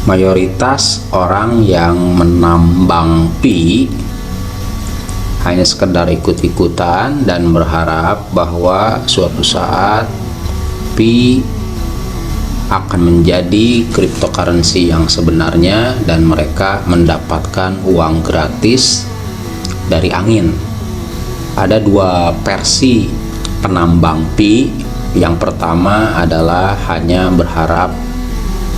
Mayoritas orang yang menambang pi hanya sekedar ikut-ikutan dan berharap bahwa suatu saat pi akan menjadi cryptocurrency yang sebenarnya dan mereka mendapatkan uang gratis dari angin. Ada dua versi penambang pi. Yang pertama adalah hanya berharap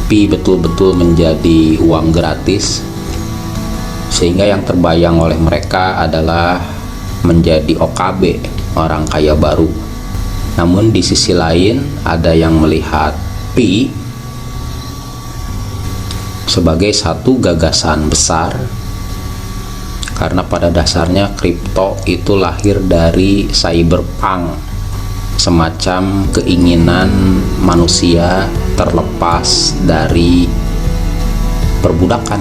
pi betul-betul menjadi uang gratis, sehingga yang terbayang oleh mereka adalah menjadi OKB, orang kaya baru. Namun di sisi lain ada yang melihat pi sebagai satu gagasan besar, karena pada dasarnya kripto itu lahir dari cyberpunk, semacam keinginan manusia terlepas dari perbudakan.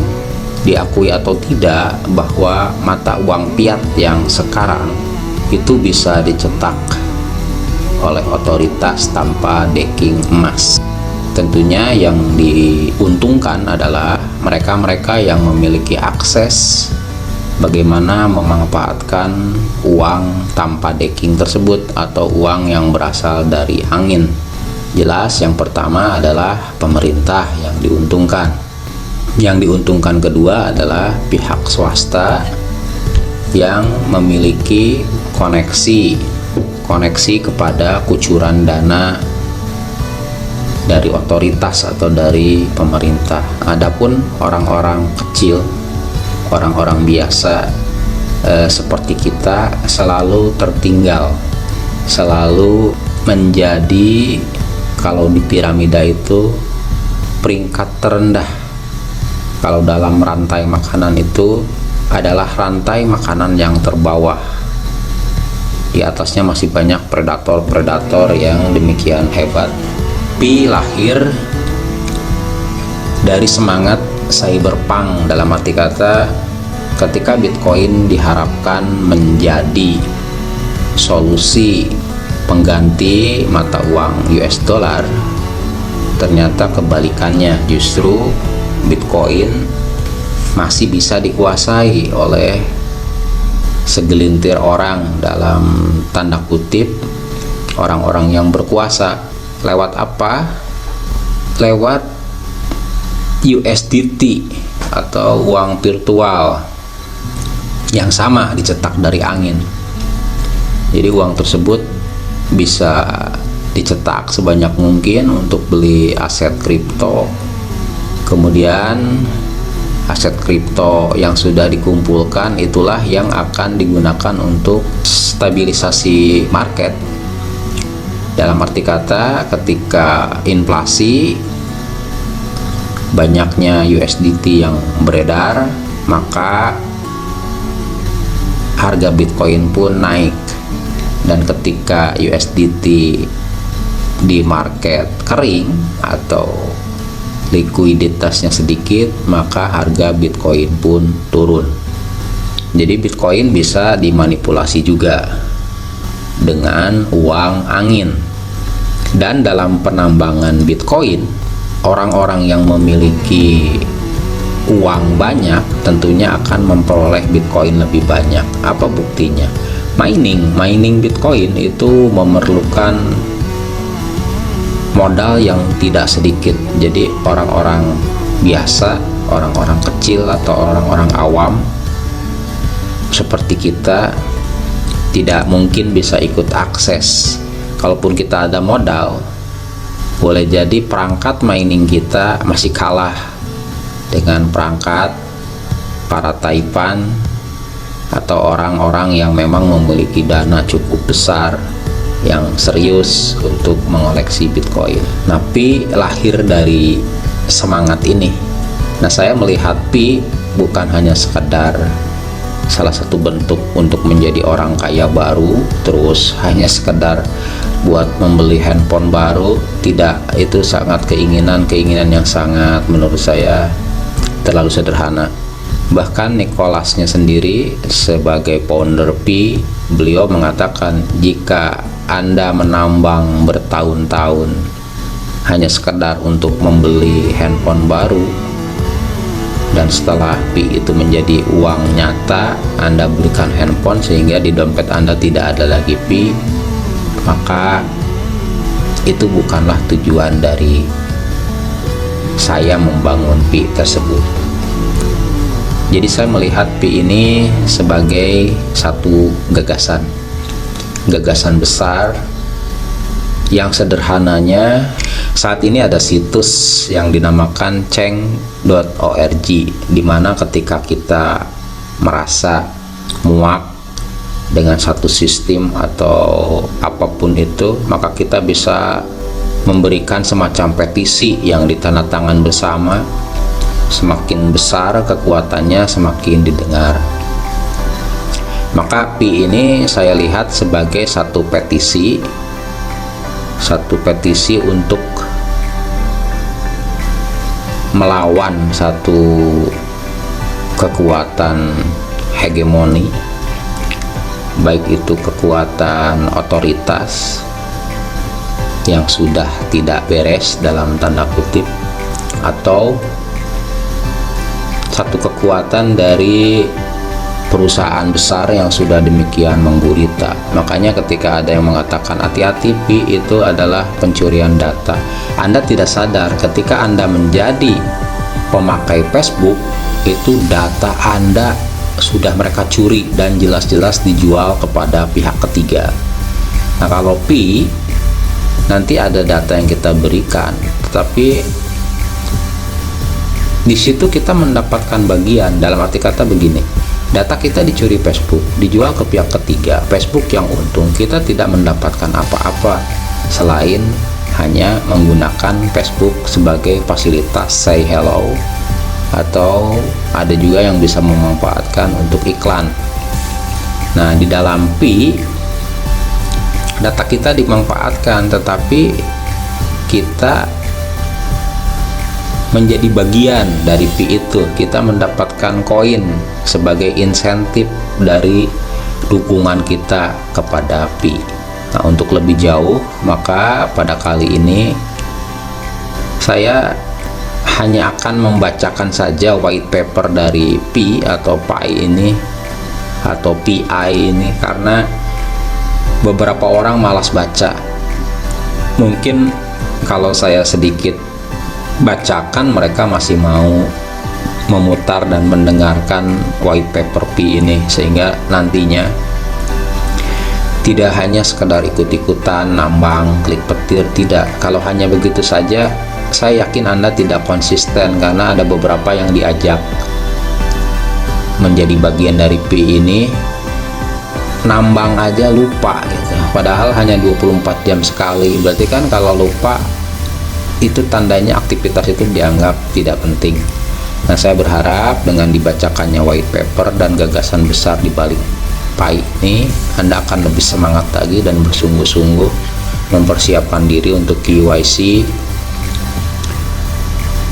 Diakui atau tidak bahwa mata uang fiat yang sekarang itu bisa dicetak oleh otoritas tanpa backing emas. Tentunya yang diuntungkan adalah mereka-mereka yang memiliki akses bagaimana memanfaatkan uang tanpa backing tersebut atau uang yang berasal dari angin. Jelas yang pertama adalah pemerintah yang diuntungkan. Yang diuntungkan kedua adalah pihak swasta yang memiliki koneksi kepada kucuran dana dari otoritas atau dari pemerintah. Adapun orang-orang kecil, orang-orang biasa seperti kita selalu tertinggal, selalu menjadi, kalau di piramida itu, peringkat terendah. Kalau dalam rantai makanan itu adalah rantai makanan yang terbawah. Di atasnya masih banyak predator-predator yang demikian hebat. Pi lahir dari semangat cyberpunk, dalam arti kata ketika Bitcoin diharapkan menjadi solusi pengganti mata uang US dollar, ternyata kebalikannya. Justru Bitcoin masih bisa dikuasai oleh segelintir orang, dalam tanda kutip orang-orang yang berkuasa. Lewat apa? Lewat USDT atau uang virtual yang sama dicetak dari angin. Jadi uang tersebut bisa dicetak sebanyak mungkin untuk beli aset kripto. Kemudian aset kripto yang sudah dikumpulkan itulah yang akan digunakan untuk stabilisasi market. Dalam arti kata, ketika inflasi, banyaknya USDT yang beredar, maka harga Bitcoin pun naik. Dan ketika USDT di market kering atau likuiditasnya sedikit, maka harga Bitcoin pun turun. Jadi Bitcoin bisa dimanipulasi juga dengan uang angin. Dan dalam penambangan Bitcoin, orang-orang yang memiliki uang banyak tentunya akan memperoleh Bitcoin lebih banyak. Apa buktinya? Mining Bitcoin itu memerlukan modal yang tidak sedikit. Jadi orang-orang biasa, orang-orang kecil atau orang-orang awam seperti kita tidak mungkin bisa ikut akses. Kalaupun kita ada modal, boleh jadi perangkat mining kita masih kalah dengan perangkat para taipan atau orang-orang yang memang memiliki dana cukup besar yang serius untuk mengoleksi Bitcoin. Nah, Pi lahir dari semangat ini. Nah, saya melihat Pi bukan hanya sekedar salah satu bentuk untuk menjadi orang kaya baru, terus hanya sekedar buat membeli handphone baru. Tidak, itu sangat keinginan yang sangat, menurut saya, terlalu sederhana. Bahkan Nicholasnya sendiri sebagai founder Pi, beliau mengatakan jika Anda menambang bertahun-tahun hanya sekedar untuk membeli handphone baru, dan setelah Pi itu menjadi uang nyata, Anda belikan handphone sehingga di dompet Anda tidak ada lagi Pi, maka itu bukanlah tujuan dari saya membangun Pi tersebut. Jadi saya melihat Pi ini sebagai satu gagasan besar yang sederhananya saat ini ada situs yang dinamakan ceng.org, di mana ketika kita merasa muak dengan satu sistem atau apapun itu, maka kita bisa memberikan semacam petisi yang ditandatangan bersama. Semakin besar kekuatannya, semakin didengar. Maka Pi ini saya lihat sebagai satu petisi untuk melawan satu kekuatan hegemoni, baik itu kekuatan otoritas yang sudah tidak beres dalam tanda kutip, atau satu kekuatan dari perusahaan besar yang sudah demikian menggurita. Makanya ketika ada yang mengatakan hati-hati Pi itu adalah pencurian data, Anda tidak sadar ketika Anda menjadi pemakai Facebook, itu data Anda sudah mereka curi dan jelas-jelas dijual kepada pihak ketiga. Nah, kalau Pi, nanti ada data yang kita berikan, tetapi di situ kita mendapatkan bagian. Dalam arti kata begini, data kita dicuri Facebook, dijual ke pihak ketiga, Facebook yang untung, kita tidak mendapatkan apa-apa selain hanya menggunakan Facebook sebagai fasilitas say hello, atau ada juga yang bisa memanfaatkan untuk iklan. Nah, di dalam Pi data kita dimanfaatkan, tetapi kita menjadi bagian dari Pi itu. Kita mendapatkan koin sebagai insentif dari dukungan kita kepada Pi. Nah, untuk lebih jauh, maka pada kali ini saya hanya akan membacakan saja white paper dari Pi atau Pi ini, atau PI ini, karena beberapa orang malas baca. Mungkin kalau saya sedikit bacakan, mereka masih mau memutar dan mendengarkan white paper Pi ini, sehingga nantinya tidak hanya sekedar ikut-ikutan nambang, klik petir, tidak. Kalau hanya begitu saja, saya yakin Anda tidak konsisten, karena ada beberapa yang diajak menjadi bagian dari Pi ini, nambang aja lupa gitu. Padahal hanya 24 jam sekali. Berarti kan kalau lupa, itu tandanya aktivitas itu dianggap tidak penting. Nah, saya berharap dengan dibacakannya white paper dan gagasan besar di balik Pi ini, Anda akan lebih semangat lagi dan bersungguh-sungguh mempersiapkan diri untuk KYC.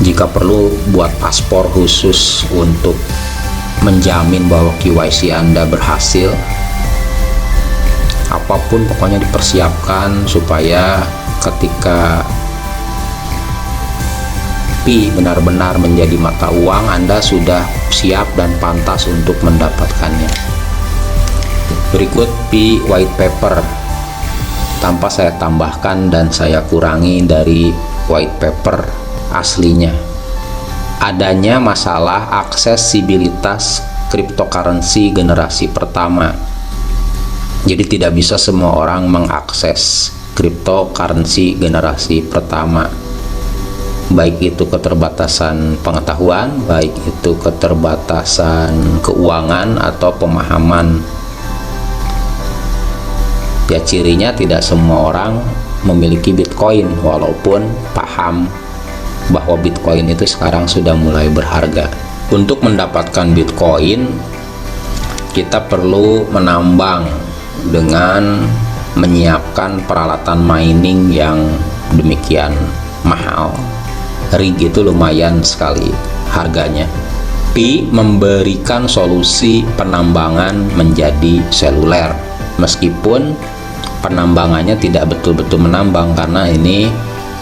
Jika perlu, buat paspor khusus untuk menjamin bahwa KYC Anda berhasil. Apapun pokoknya dipersiapkan supaya ketika Pi benar-benar menjadi mata uang, Anda sudah siap dan pantas untuk mendapatkannya. Berikut Pi white paper tanpa saya tambahkan dan saya kurangi dari white paper aslinya. Adanya masalah aksesibilitas cryptocurrency generasi pertama. Jadi tidak bisa semua orang mengakses cryptocurrency generasi pertama. Baik itu keterbatasan pengetahuan, baik itu keterbatasan keuangan atau pemahaman. Ya, cirinya tidak semua orang memiliki Bitcoin, walaupun paham bahwa Bitcoin itu sekarang sudah mulai berharga. Untuk mendapatkan Bitcoin, kita perlu menambang dengan menyiapkan peralatan mining yang demikian mahal. Rig itu lumayan sekali harganya. Pi memberikan solusi penambangan menjadi seluler, meskipun penambangannya tidak betul-betul menambang, karena ini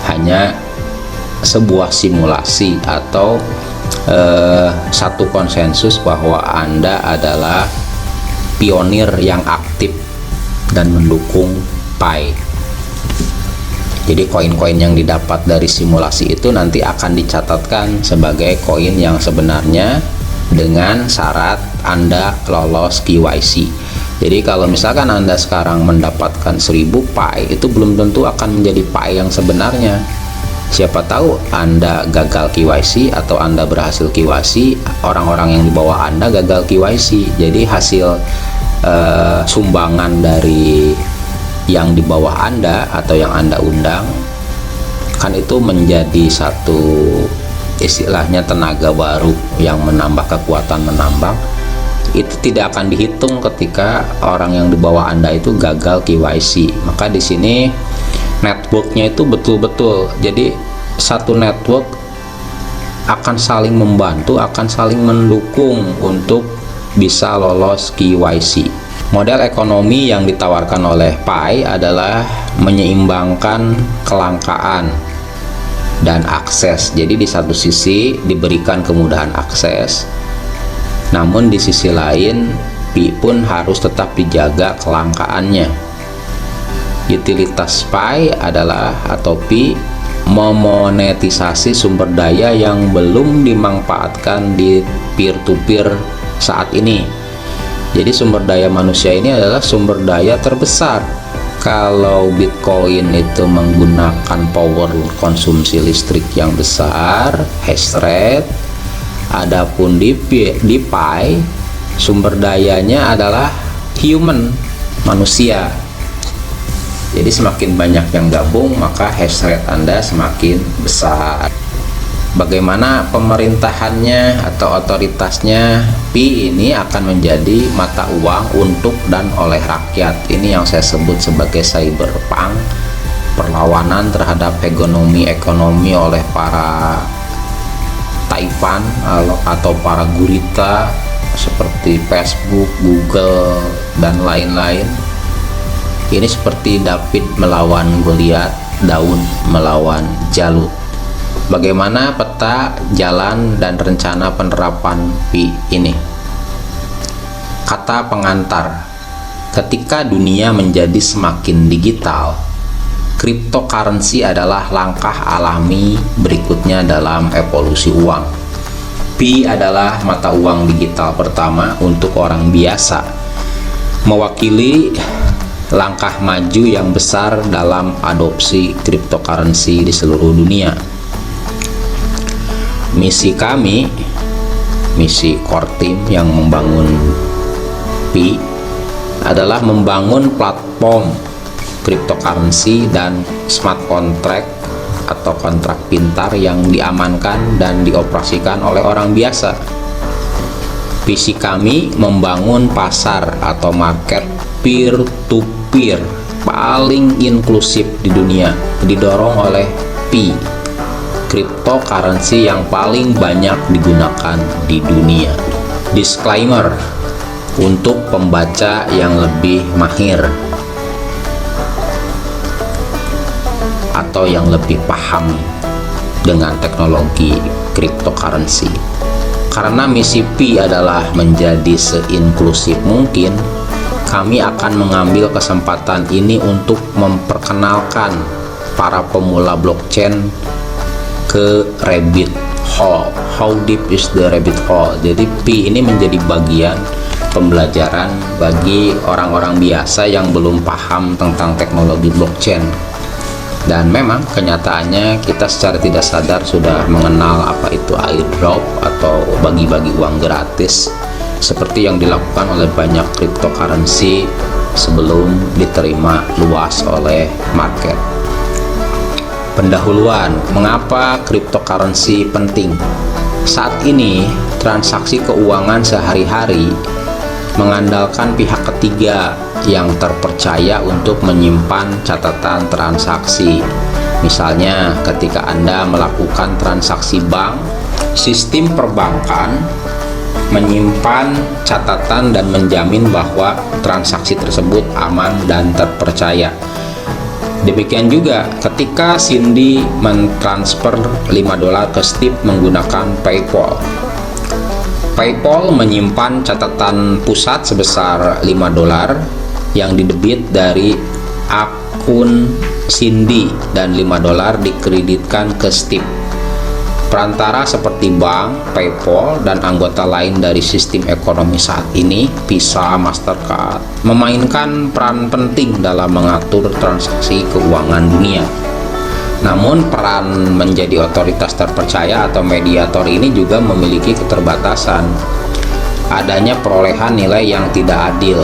hanya sebuah simulasi atau satu konsensus bahwa Anda adalah pionir yang aktif dan mendukung Pi. Jadi koin-koin yang didapat dari simulasi itu nanti akan dicatatkan sebagai koin yang sebenarnya dengan syarat Anda lolos KYC. Jadi kalau misalkan Anda sekarang mendapatkan 1000 Pi, itu belum tentu akan menjadi Pi yang sebenarnya. Siapa tahu Anda gagal KYC atau Anda berhasil KYC, orang-orang yang di bawah Anda gagal KYC. Jadi hasil sumbangan dari yang di bawah Anda atau yang Anda undang kan itu menjadi satu istilahnya tenaga baru yang menambah kekuatan menambang. Itu tidak akan dihitung ketika orang yang di bawah Anda itu gagal KYC. Maka di sini networknya itu betul-betul, jadi satu network akan saling membantu, akan saling mendukung untuk bisa lolos KYC. Model ekonomi yang ditawarkan oleh Pi adalah menyeimbangkan kelangkaan dan akses. Jadi di satu sisi diberikan kemudahan akses, namun di sisi lain Pi pun harus tetap dijaga kelangkaannya. Utilitas Pi adalah atau Pi memonetisasi sumber daya yang belum dimanfaatkan di peer-to-peer saat ini. Jadi sumber daya manusia ini adalah sumber daya terbesar. Kalau Bitcoin itu menggunakan power konsumsi listrik yang besar, hash rate, adapun di Pi sumber dayanya adalah human, manusia. Jadi semakin banyak yang gabung, maka hash rate Anda semakin besar. Bagaimana pemerintahannya atau otoritasnya? Pi ini akan menjadi mata uang untuk dan oleh rakyat. Ini yang saya sebut sebagai cyberpunk, perlawanan terhadap ekonomi oleh para Taipan atau para gurita seperti Facebook, Google, dan lain-lain. Ini seperti David melawan Goliat, Daud melawan Jalut. Bagaimana peta, jalan, dan rencana penerapan Pi ini? Kata pengantar, ketika dunia menjadi semakin digital, cryptocurrency adalah langkah alami berikutnya dalam evolusi uang. Pi adalah mata uang digital pertama untuk orang biasa, mewakili langkah maju yang besar dalam adopsi cryptocurrency di seluruh dunia. Misi kami, misi core team yang membangun Pi adalah membangun platform cryptocurrency dan smart contract atau kontrak pintar yang diamankan dan dioperasikan oleh orang biasa. Visi kami membangun pasar atau market peer-to-peer paling inklusif di dunia, didorong oleh Pi, cryptocurrency yang paling banyak digunakan di dunia. Disclaimer untuk pembaca yang lebih mahir atau yang lebih paham dengan teknologi cryptocurrency. Karena misi Pi adalah menjadi seinklusif mungkin, kami akan mengambil kesempatan ini untuk memperkenalkan para pemula blockchain ke rabbit hole. How deep is the rabbit hole? Jadi Pi ini menjadi bagian pembelajaran bagi orang-orang biasa yang belum paham tentang teknologi blockchain. Dan memang kenyataannya kita secara tidak sadar sudah mengenal apa itu airdrop atau bagi-bagi uang gratis, seperti yang dilakukan oleh banyak cryptocurrency sebelum diterima luas oleh market. Pendahuluan, mengapa cryptocurrency penting? Saat ini, transaksi keuangan sehari-hari mengandalkan pihak ketiga yang terpercaya untuk menyimpan catatan transaksi. Misalnya, ketika Anda melakukan transaksi bank, sistem perbankan menyimpan catatan dan menjamin bahwa transaksi tersebut aman dan terpercaya. Demikian juga ketika Cindy mentransfer $5 ke Steve menggunakan PayPal. PayPal menyimpan catatan pusat sebesar $5 yang didebit dari akun Cindy dan $5 dikreditkan ke Steve. Perantara seperti bank, PayPal, dan anggota lain dari sistem ekonomi saat ini, Visa, Mastercard, memainkan peran penting dalam mengatur transaksi keuangan dunia. Namun, peran menjadi otoritas terpercaya atau mediator ini juga memiliki keterbatasan. Adanya perolehan nilai yang tidak adil.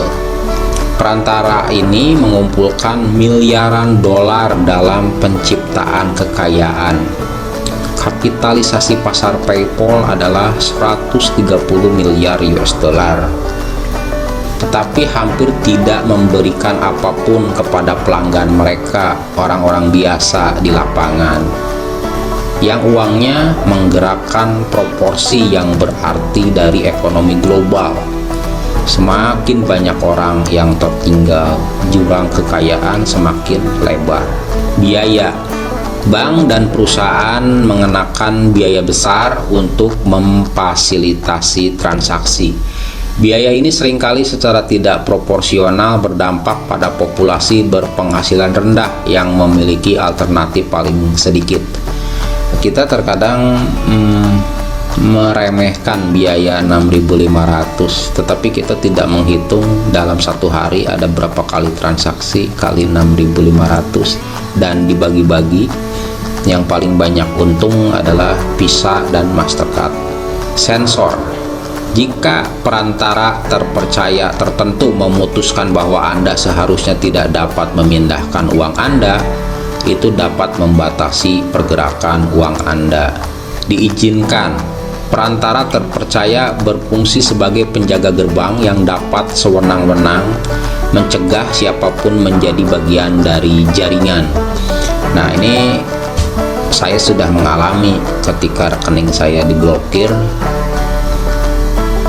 Perantara ini mengumpulkan miliaran dolar dalam penciptaan kekayaan. Kapitalisasi pasar PayPal adalah 130 miliar US dollar, tetapi hampir tidak memberikan apapun kepada pelanggan mereka, orang-orang biasa di lapangan, yang uangnya menggerakkan proporsi yang berarti dari ekonomi global. Semakin banyak orang yang tertinggal, jurang kekayaan semakin lebar. Biaya. Bank dan perusahaan mengenakan biaya besar untuk memfasilitasi transaksi. Biaya ini seringkali secara tidak proporsional berdampak pada populasi berpenghasilan rendah yang memiliki alternatif paling sedikit. Kita terkadang meremehkan biaya 6.500, tetapi kita tidak menghitung dalam satu hari ada berapa kali transaksi kali 6.500 dan dibagi-bagi. Yang paling banyak untung adalah Visa dan Mastercard. Sensor. Jika perantara terpercaya tertentu memutuskan bahwa Anda seharusnya tidak dapat memindahkan uang Anda, itu dapat membatasi pergerakan uang Anda. Diizinkan. Perantara terpercaya berfungsi sebagai penjaga gerbang yang dapat sewenang-wenang mencegah siapapun menjadi bagian dari jaringan. Nah, ini saya sudah mengalami ketika rekening saya diblokir,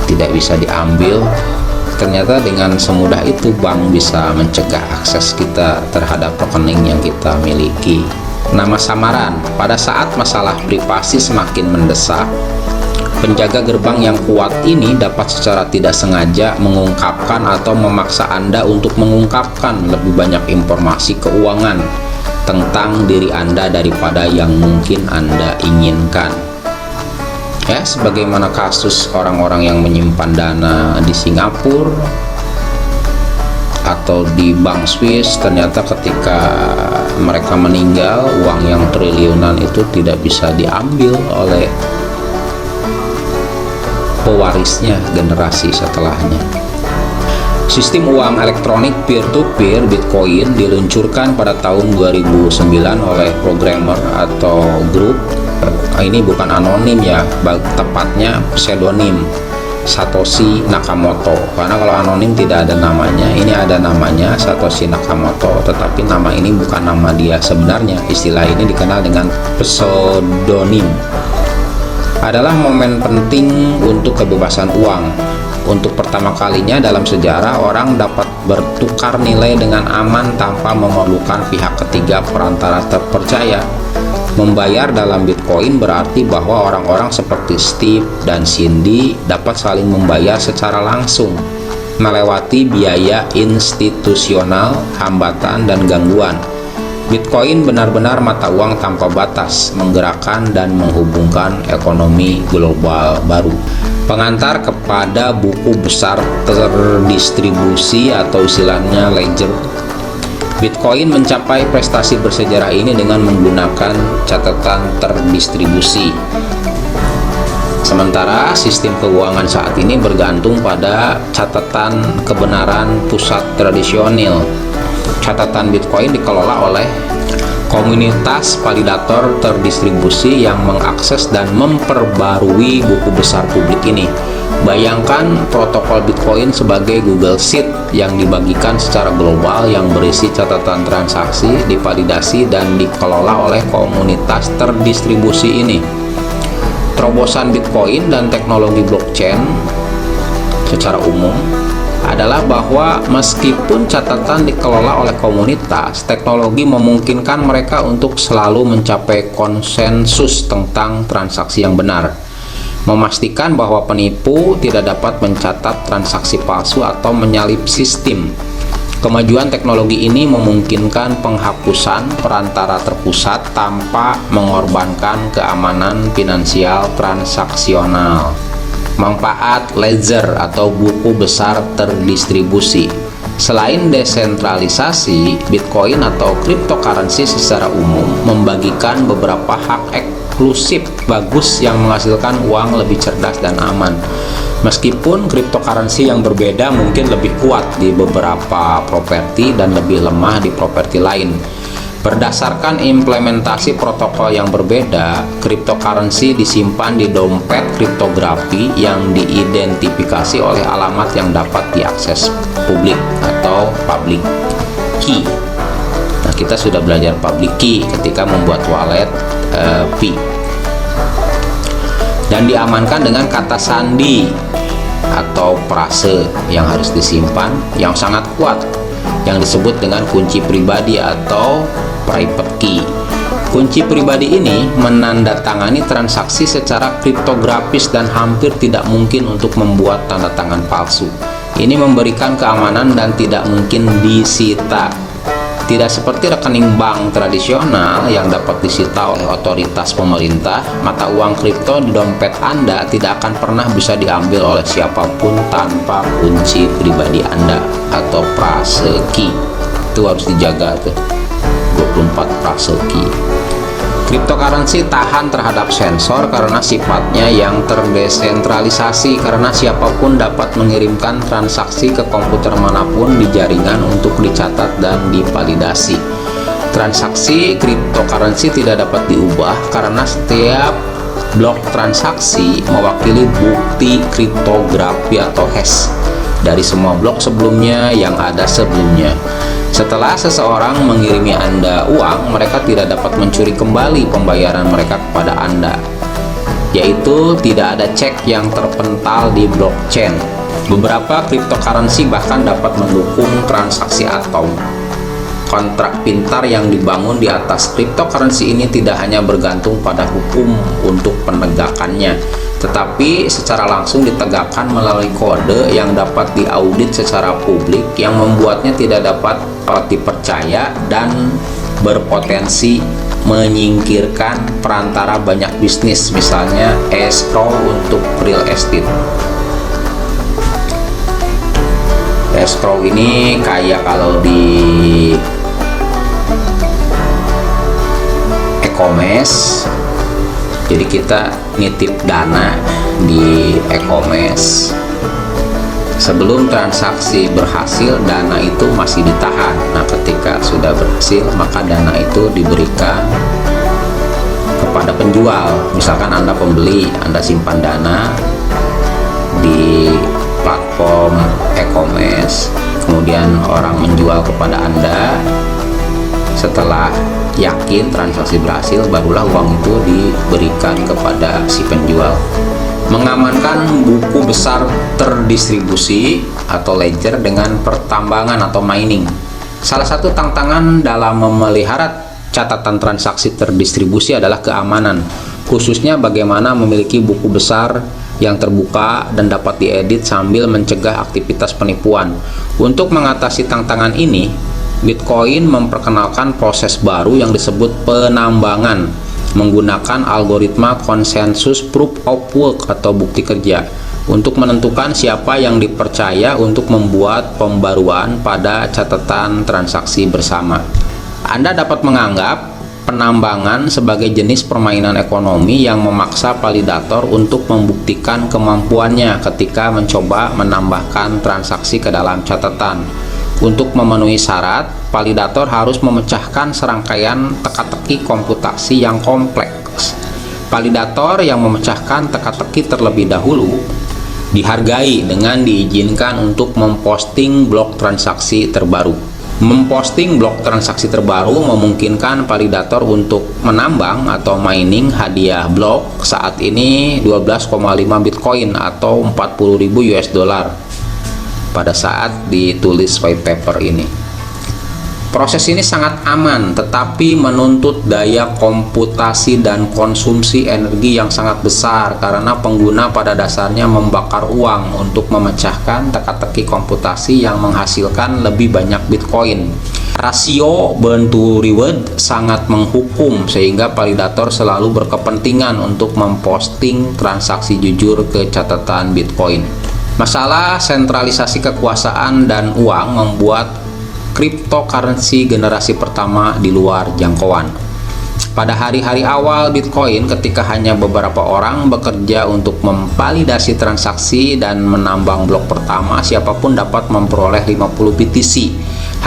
tidak bisa diambil. Ternyata dengan semudah itu bank bisa mencegah akses kita terhadap rekening yang kita miliki. Nama samaran. Pada saat masalah privasi semakin mendesak, penjaga gerbang yang kuat ini dapat secara tidak sengaja mengungkapkan atau memaksa Anda untuk mengungkapkan lebih banyak informasi keuangan tentang diri Anda daripada yang mungkin Anda inginkan. Ya, sebagaimana kasus orang-orang yang menyimpan dana di Singapura atau di bank Swiss, ternyata ketika mereka meninggal, uang yang triliunan itu tidak bisa diambil oleh pewarisnya generasi setelahnya. Sistem uang elektronik peer-to-peer Bitcoin diluncurkan pada tahun 2009 oleh programmer atau grup. Ini bukan anonim ya, tepatnya pseudonym Satoshi Nakamoto. Karena kalau anonim tidak ada namanya, ini ada namanya Satoshi Nakamoto, tetapi nama ini bukan nama dia sebenarnya. Istilah ini dikenal dengan pseudonym. Adalah momen penting untuk kebebasan uang. Untuk pertama kalinya dalam sejarah, orang dapat bertukar nilai dengan aman tanpa memerlukan pihak ketiga perantara terpercaya. Membayar dalam Bitcoin berarti bahwa orang-orang seperti Steve dan Cindy dapat saling membayar secara langsung, melewati biaya institusional, hambatan, dan gangguan. Bitcoin benar-benar mata uang tanpa batas, menggerakkan dan menghubungkan ekonomi global baru. Pengantar kepada buku besar terdistribusi atau istilahnya ledger. Bitcoin mencapai prestasi bersejarah ini dengan menggunakan catatan terdistribusi. Sementara sistem keuangan saat ini bergantung pada catatan kebenaran pusat tradisional. Catatan Bitcoin dikelola oleh komunitas validator terdistribusi yang mengakses dan memperbarui buku besar publik ini. Bayangkan protokol Bitcoin sebagai Google Sheet yang dibagikan secara global yang berisi catatan transaksi, divalidasi dan dikelola oleh komunitas terdistribusi ini. Terobosan Bitcoin dan teknologi blockchain secara umum adalah bahwa meskipun catatan dikelola oleh komunitas, teknologi memungkinkan mereka untuk selalu mencapai konsensus tentang transaksi yang benar, memastikan bahwa penipu tidak dapat mencatat transaksi palsu atau menyalip sistem. Kemajuan teknologi ini memungkinkan penghapusan perantara terpusat tanpa mengorbankan keamanan finansial transaksional. Manfaat ledger atau buku besar terdistribusi. Selain desentralisasi, Bitcoin atau cryptocurrency secara umum membagikan beberapa hak eksklusif bagus yang menghasilkan uang lebih cerdas dan aman. Meskipun cryptocurrency yang berbeda mungkin lebih kuat di beberapa properti dan lebih lemah di properti lain. Berdasarkan implementasi protokol yang berbeda, cryptocurrency disimpan di dompet kriptografi yang diidentifikasi oleh alamat yang dapat diakses publik atau public key. Nah, kita sudah belajar public key ketika membuat wallet Pi. Dan diamankan dengan kata sandi atau frase yang harus disimpan yang sangat kuat yang disebut dengan kunci pribadi atau private key. Kunci pribadi ini menandatangani transaksi secara kriptografis dan hampir tidak mungkin untuk membuat tanda tangan palsu. Ini memberikan keamanan dan tidak mungkin disita. Tidak seperti rekening bank tradisional yang dapat disita oleh otoritas pemerintah, mata uang kripto di dompet Anda tidak akan pernah bisa diambil oleh siapapun tanpa kunci pribadi Anda atau frase key. Itu harus dijaga tuh, 24 frase key. Cryptocurrency tahan terhadap sensor karena sifatnya yang terdesentralisasi, karena siapapun dapat mengirimkan transaksi ke komputer manapun di jaringan untuk dicatat dan divalidasi. Transaksi cryptocurrency tidak dapat diubah karena setiap blok transaksi mewakili bukti kriptografi atau hash dari semua blok sebelumnya yang ada sebelumnya. Setelah seseorang mengirimi Anda uang, mereka tidak dapat mencuri kembali pembayaran mereka kepada Anda, yaitu tidak ada cek yang terpental di blockchain. Beberapa cryptocurrency bahkan dapat mendukung transaksi atom. Kontrak pintar yang dibangun di atas cryptocurrency ini tidak hanya bergantung pada hukum untuk penegakannya, tetapi secara langsung ditegakkan melalui kode yang dapat diaudit secara publik, yang membuatnya tidak dapat dipercaya dan berpotensi menyingkirkan perantara banyak bisnis, misalnya escrow untuk real estate. Escrow ini kayak kalau di e-commerce, jadi kita nitip dana di e-commerce. Sebelum transaksi berhasil, dana itu masih ditahan. Nah, ketika sudah berhasil, maka dana itu diberikan kepada penjual. Misalkan Anda pembeli, Anda simpan dana di platform e-commerce, kemudian orang menjual kepada Anda. Setelah yakin transaksi berhasil, barulah uang itu diberikan kepada si penjual. Mengamankan buku besar terdistribusi atau ledger dengan pertambangan atau mining. Salah satu tantangan dalam memelihara catatan transaksi terdistribusi adalah keamanan, khususnya bagaimana memiliki buku besar yang terbuka dan dapat diedit sambil mencegah aktivitas penipuan. Untuk mengatasi tantangan ini, Bitcoin memperkenalkan proses baru yang disebut penambangan menggunakan algoritma konsensus proof of work atau bukti kerja untuk menentukan siapa yang dipercaya untuk membuat pembaruan pada catatan transaksi bersama. Anda dapat menganggap penambangan sebagai jenis permainan ekonomi yang memaksa validator untuk membuktikan kemampuannya ketika mencoba menambahkan transaksi ke dalam catatan. Untuk memenuhi syarat, validator harus memecahkan serangkaian teka-teki komputasi yang kompleks. Validator yang memecahkan teka-teki terlebih dahulu dihargai dengan diizinkan untuk memposting blok transaksi terbaru. Memposting blok transaksi terbaru memungkinkan validator untuk menambang atau mining hadiah blok saat ini 12,5 Bitcoin atau 40.000 US dollar. pada saat ditulis white paper ini. Proses ini sangat aman, tetapi menuntut daya komputasi dan konsumsi energi yang sangat besar karena pengguna pada dasarnya membakar uang untuk memecahkan teka-teki komputasi yang menghasilkan lebih banyak Bitcoin. Rasio burn to reward sangat menghukum sehingga validator selalu berkepentingan untuk memposting transaksi jujur ke catatan Bitcoin. Masalah sentralisasi kekuasaan dan uang membuat cryptocurrency generasi pertama di luar jangkauan. Pada hari-hari awal Bitcoin, ketika hanya beberapa orang bekerja untuk memvalidasi transaksi dan menambang blok pertama, siapapun dapat memperoleh 50 BTC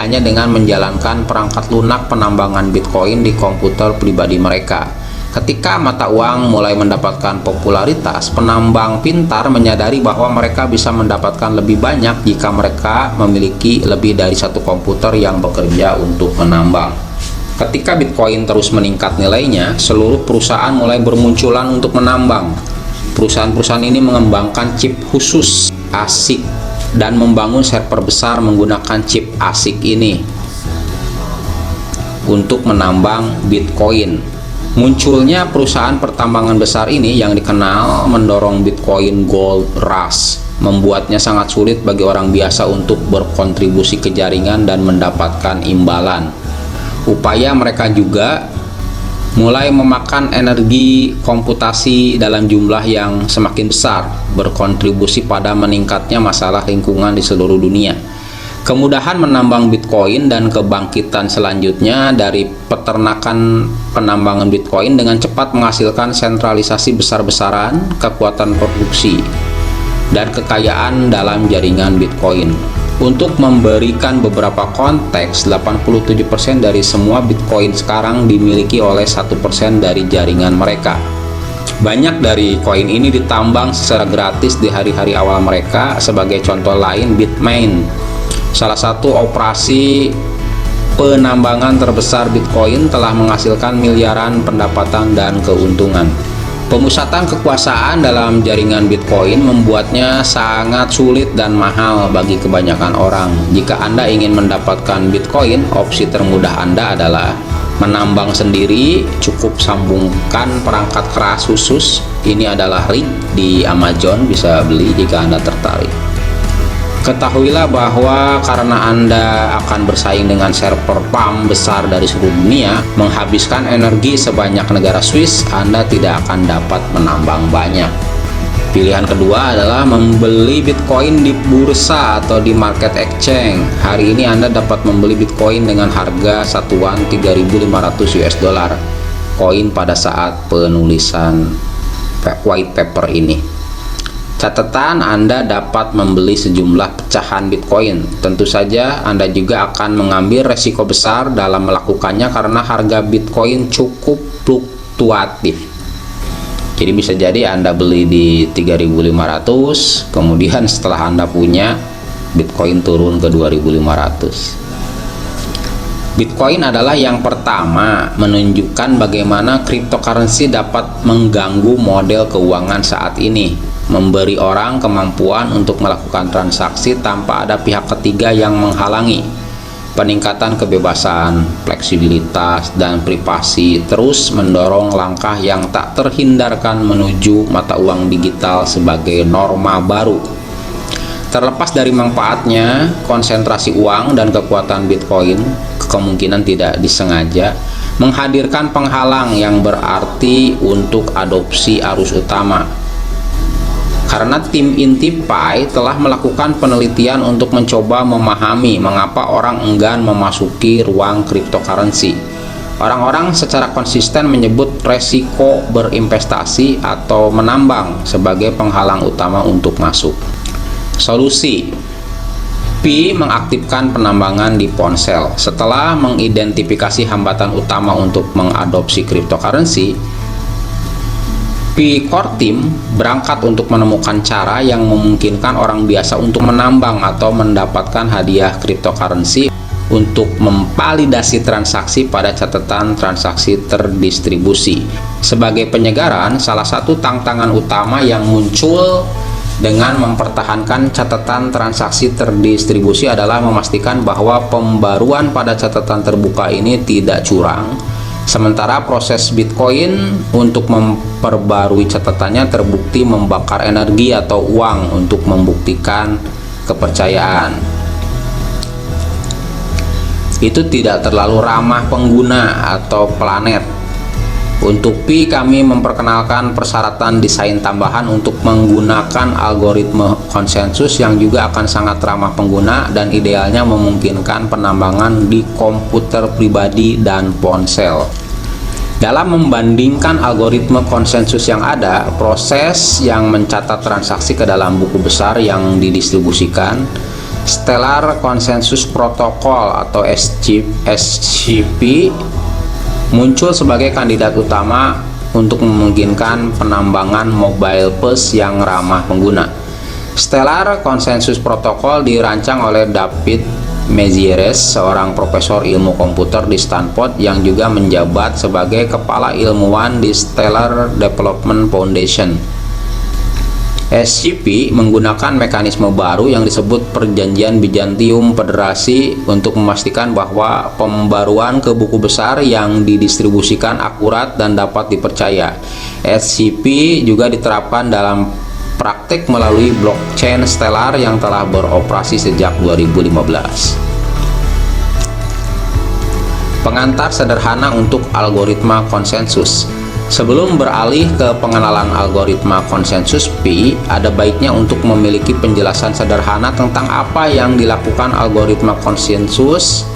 hanya dengan menjalankan perangkat lunak penambangan Bitcoin di komputer pribadi mereka. Ketika mata uang mulai mendapatkan popularitas, penambang pintar menyadari bahwa mereka bisa mendapatkan lebih banyak jika mereka memiliki lebih dari satu komputer yang bekerja untuk menambang. Ketika Bitcoin terus meningkat nilainya, seluruh perusahaan mulai bermunculan untuk menambang. Perusahaan-perusahaan ini mengembangkan chip khusus ASIC dan membangun server besar menggunakan chip ASIC ini untuk menambang Bitcoin. Munculnya perusahaan pertambangan besar ini yang dikenal mendorong Bitcoin Gold Rush, membuatnya sangat sulit bagi orang biasa untuk berkontribusi ke jaringan dan mendapatkan imbalan. Upaya mereka juga mulai memakan energi komputasi dalam jumlah yang semakin besar, berkontribusi pada meningkatnya masalah lingkungan di seluruh dunia. Kemudahan menambang Bitcoin dan kebangkitan selanjutnya dari peternakan penambangan Bitcoin dengan cepat menghasilkan sentralisasi besar-besaran kekuatan produksi dan kekayaan dalam jaringan Bitcoin. Untuk memberikan beberapa konteks, 87% dari semua Bitcoin sekarang dimiliki oleh 1% dari jaringan mereka. Banyak dari koin ini ditambang secara gratis di hari-hari awal mereka. Sebagai contoh lain, Bitmain, salah satu operasi penambangan terbesar Bitcoin, telah menghasilkan miliaran pendapatan dan keuntungan. Pemusatan kekuasaan dalam jaringan Bitcoin membuatnya sangat sulit dan mahal bagi kebanyakan orang. Jika Anda ingin mendapatkan Bitcoin, opsi termudah Anda adalah menambang sendiri. Cukup sambungkan perangkat keras khusus. Ini adalah rig di Amazon, bisa beli jika Anda tertarik. Ketahuilah bahwa karena Anda akan bersaing dengan server PAM besar dari seluruh dunia, menghabiskan energi sebanyak negara Swiss, Anda tidak akan dapat menambang banyak. Pilihan kedua adalah membeli Bitcoin di bursa atau di market exchange. Hari ini Anda dapat membeli Bitcoin dengan harga satuan 3.500 US dollar koin pada saat penulisan white paper ini. Catatan, Anda dapat membeli sejumlah pecahan Bitcoin. Tentu saja Anda juga akan mengambil resiko besar dalam melakukannya karena harga Bitcoin cukup fluktuatif. Jadi bisa jadi Anda beli di 3.500, kemudian setelah Anda punya, Bitcoin turun ke 2.500. Bitcoin adalah yang pertama menunjukkan bagaimana cryptocurrency dapat mengganggu model keuangan saat ini, memberi orang kemampuan untuk melakukan transaksi tanpa ada pihak ketiga yang menghalangi. Peningkatan kebebasan, fleksibilitas, dan privasi terus mendorong langkah yang tak terhindarkan menuju mata uang digital sebagai norma baru. Terlepas dari manfaatnya, konsentrasi uang dan kekuatan Bitcoin kemungkinan tidak disengaja menghadirkan penghalang yang berarti untuk adopsi arus utama. Karena tim Intipai telah melakukan penelitian untuk mencoba memahami mengapa orang enggan memasuki ruang cryptocurrency. Orang-orang secara konsisten menyebut resiko berinvestasi atau menambang sebagai penghalang utama untuk masuk. Solusi: Pi mengaktifkan penambangan di ponsel. Setelah mengidentifikasi hambatan utama untuk mengadopsi cryptocurrency, Pi Core Team berangkat untuk menemukan cara yang memungkinkan orang biasa untuk menambang atau mendapatkan hadiah cryptocurrency untuk memvalidasi transaksi pada catatan transaksi terdistribusi. Sebagai penyegaran, salah satu tantangan utama yang muncul dengan mempertahankan catatan transaksi terdistribusi adalah memastikan bahwa pembaruan pada catatan terbuka ini tidak curang. Sementara proses Bitcoin untuk memperbarui catatannya terbukti membakar energi atau uang untuk membuktikan kepercayaan. Itu tidak terlalu ramah pengguna atau planet. Untuk Pi, kami memperkenalkan persyaratan desain tambahan untuk menggunakan algoritma konsensus yang juga akan sangat ramah pengguna dan idealnya memungkinkan penambangan di komputer pribadi dan ponsel. Dalam membandingkan algoritma konsensus yang ada, proses yang mencatat transaksi ke dalam buku besar yang didistribusikan, Stellar Consensus Protocol atau SCP muncul sebagai kandidat utama untuk memungkinkan penambangan mobile purse yang ramah pengguna. Stellar Consensus Protocol dirancang oleh David Mezieres, seorang profesor ilmu komputer di Stanford yang juga menjabat sebagai kepala ilmuwan di Stellar Development Foundation. SCP menggunakan mekanisme baru yang disebut Perjanjian Bizantium Federasi untuk memastikan bahwa pembaruan ke buku besar yang didistribusikan akurat dan dapat dipercaya. SCP juga diterapkan dalam praktik melalui blockchain Stellar yang telah beroperasi sejak 2015. Pengantar sederhana untuk algoritma konsensus. Sebelum beralih ke pengenalan algoritma konsensus Pi, ada baiknya untuk memiliki penjelasan sederhana tentang apa yang dilakukan algoritma konsensus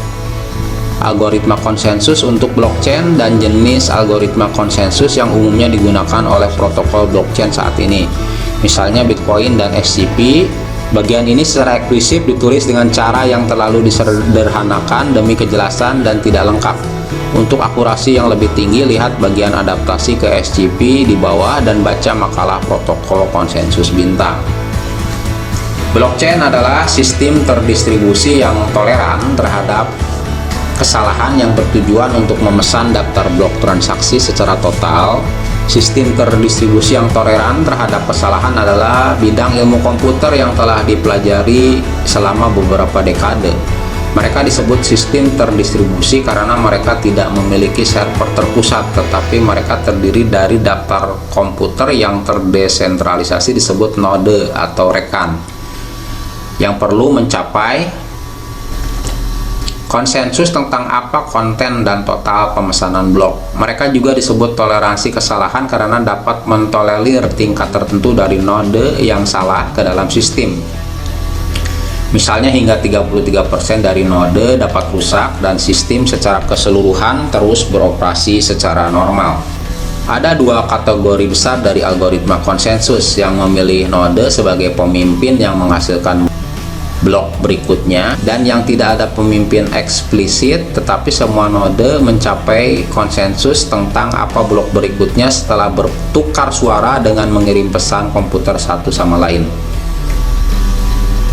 untuk blockchain dan jenis algoritma konsensus yang umumnya digunakan oleh protokol blockchain saat ini, misalnya Bitcoin dan SCP. Bagian ini secara eksplisit ditulis dengan cara yang terlalu disederhanakan demi kejelasan dan tidak lengkap. Untuk akurasi yang lebih tinggi, lihat bagian adaptasi ke SCP di bawah dan baca makalah protokol konsensus bintang. Blockchain adalah sistem terdistribusi yang toleran terhadap kesalahan yang bertujuan untuk memesan daftar blok transaksi secara total. Sistem terdistribusi yang toleran terhadap kesalahan adalah bidang ilmu komputer yang telah dipelajari selama beberapa dekade. Mereka disebut sistem terdistribusi karena mereka tidak memiliki server terpusat, tetapi mereka terdiri dari daftar komputer yang terdesentralisasi disebut node atau rekan, yang perlu mencapai konsensus tentang apa konten dan total pemesanan blok. Mereka juga disebut toleransi kesalahan karena dapat mentolerir tingkat tertentu dari node yang salah ke dalam sistem. Misalnya hingga 33% dari node dapat rusak dan sistem secara keseluruhan terus beroperasi secara normal. Ada dua kategori besar dari algoritma konsensus, yang memilih node sebagai pemimpin yang menghasilkan blok berikutnya, dan yang tidak ada pemimpin eksplisit tetapi semua node mencapai konsensus tentang apa blok berikutnya setelah bertukar suara dengan mengirim pesan komputer satu sama lain.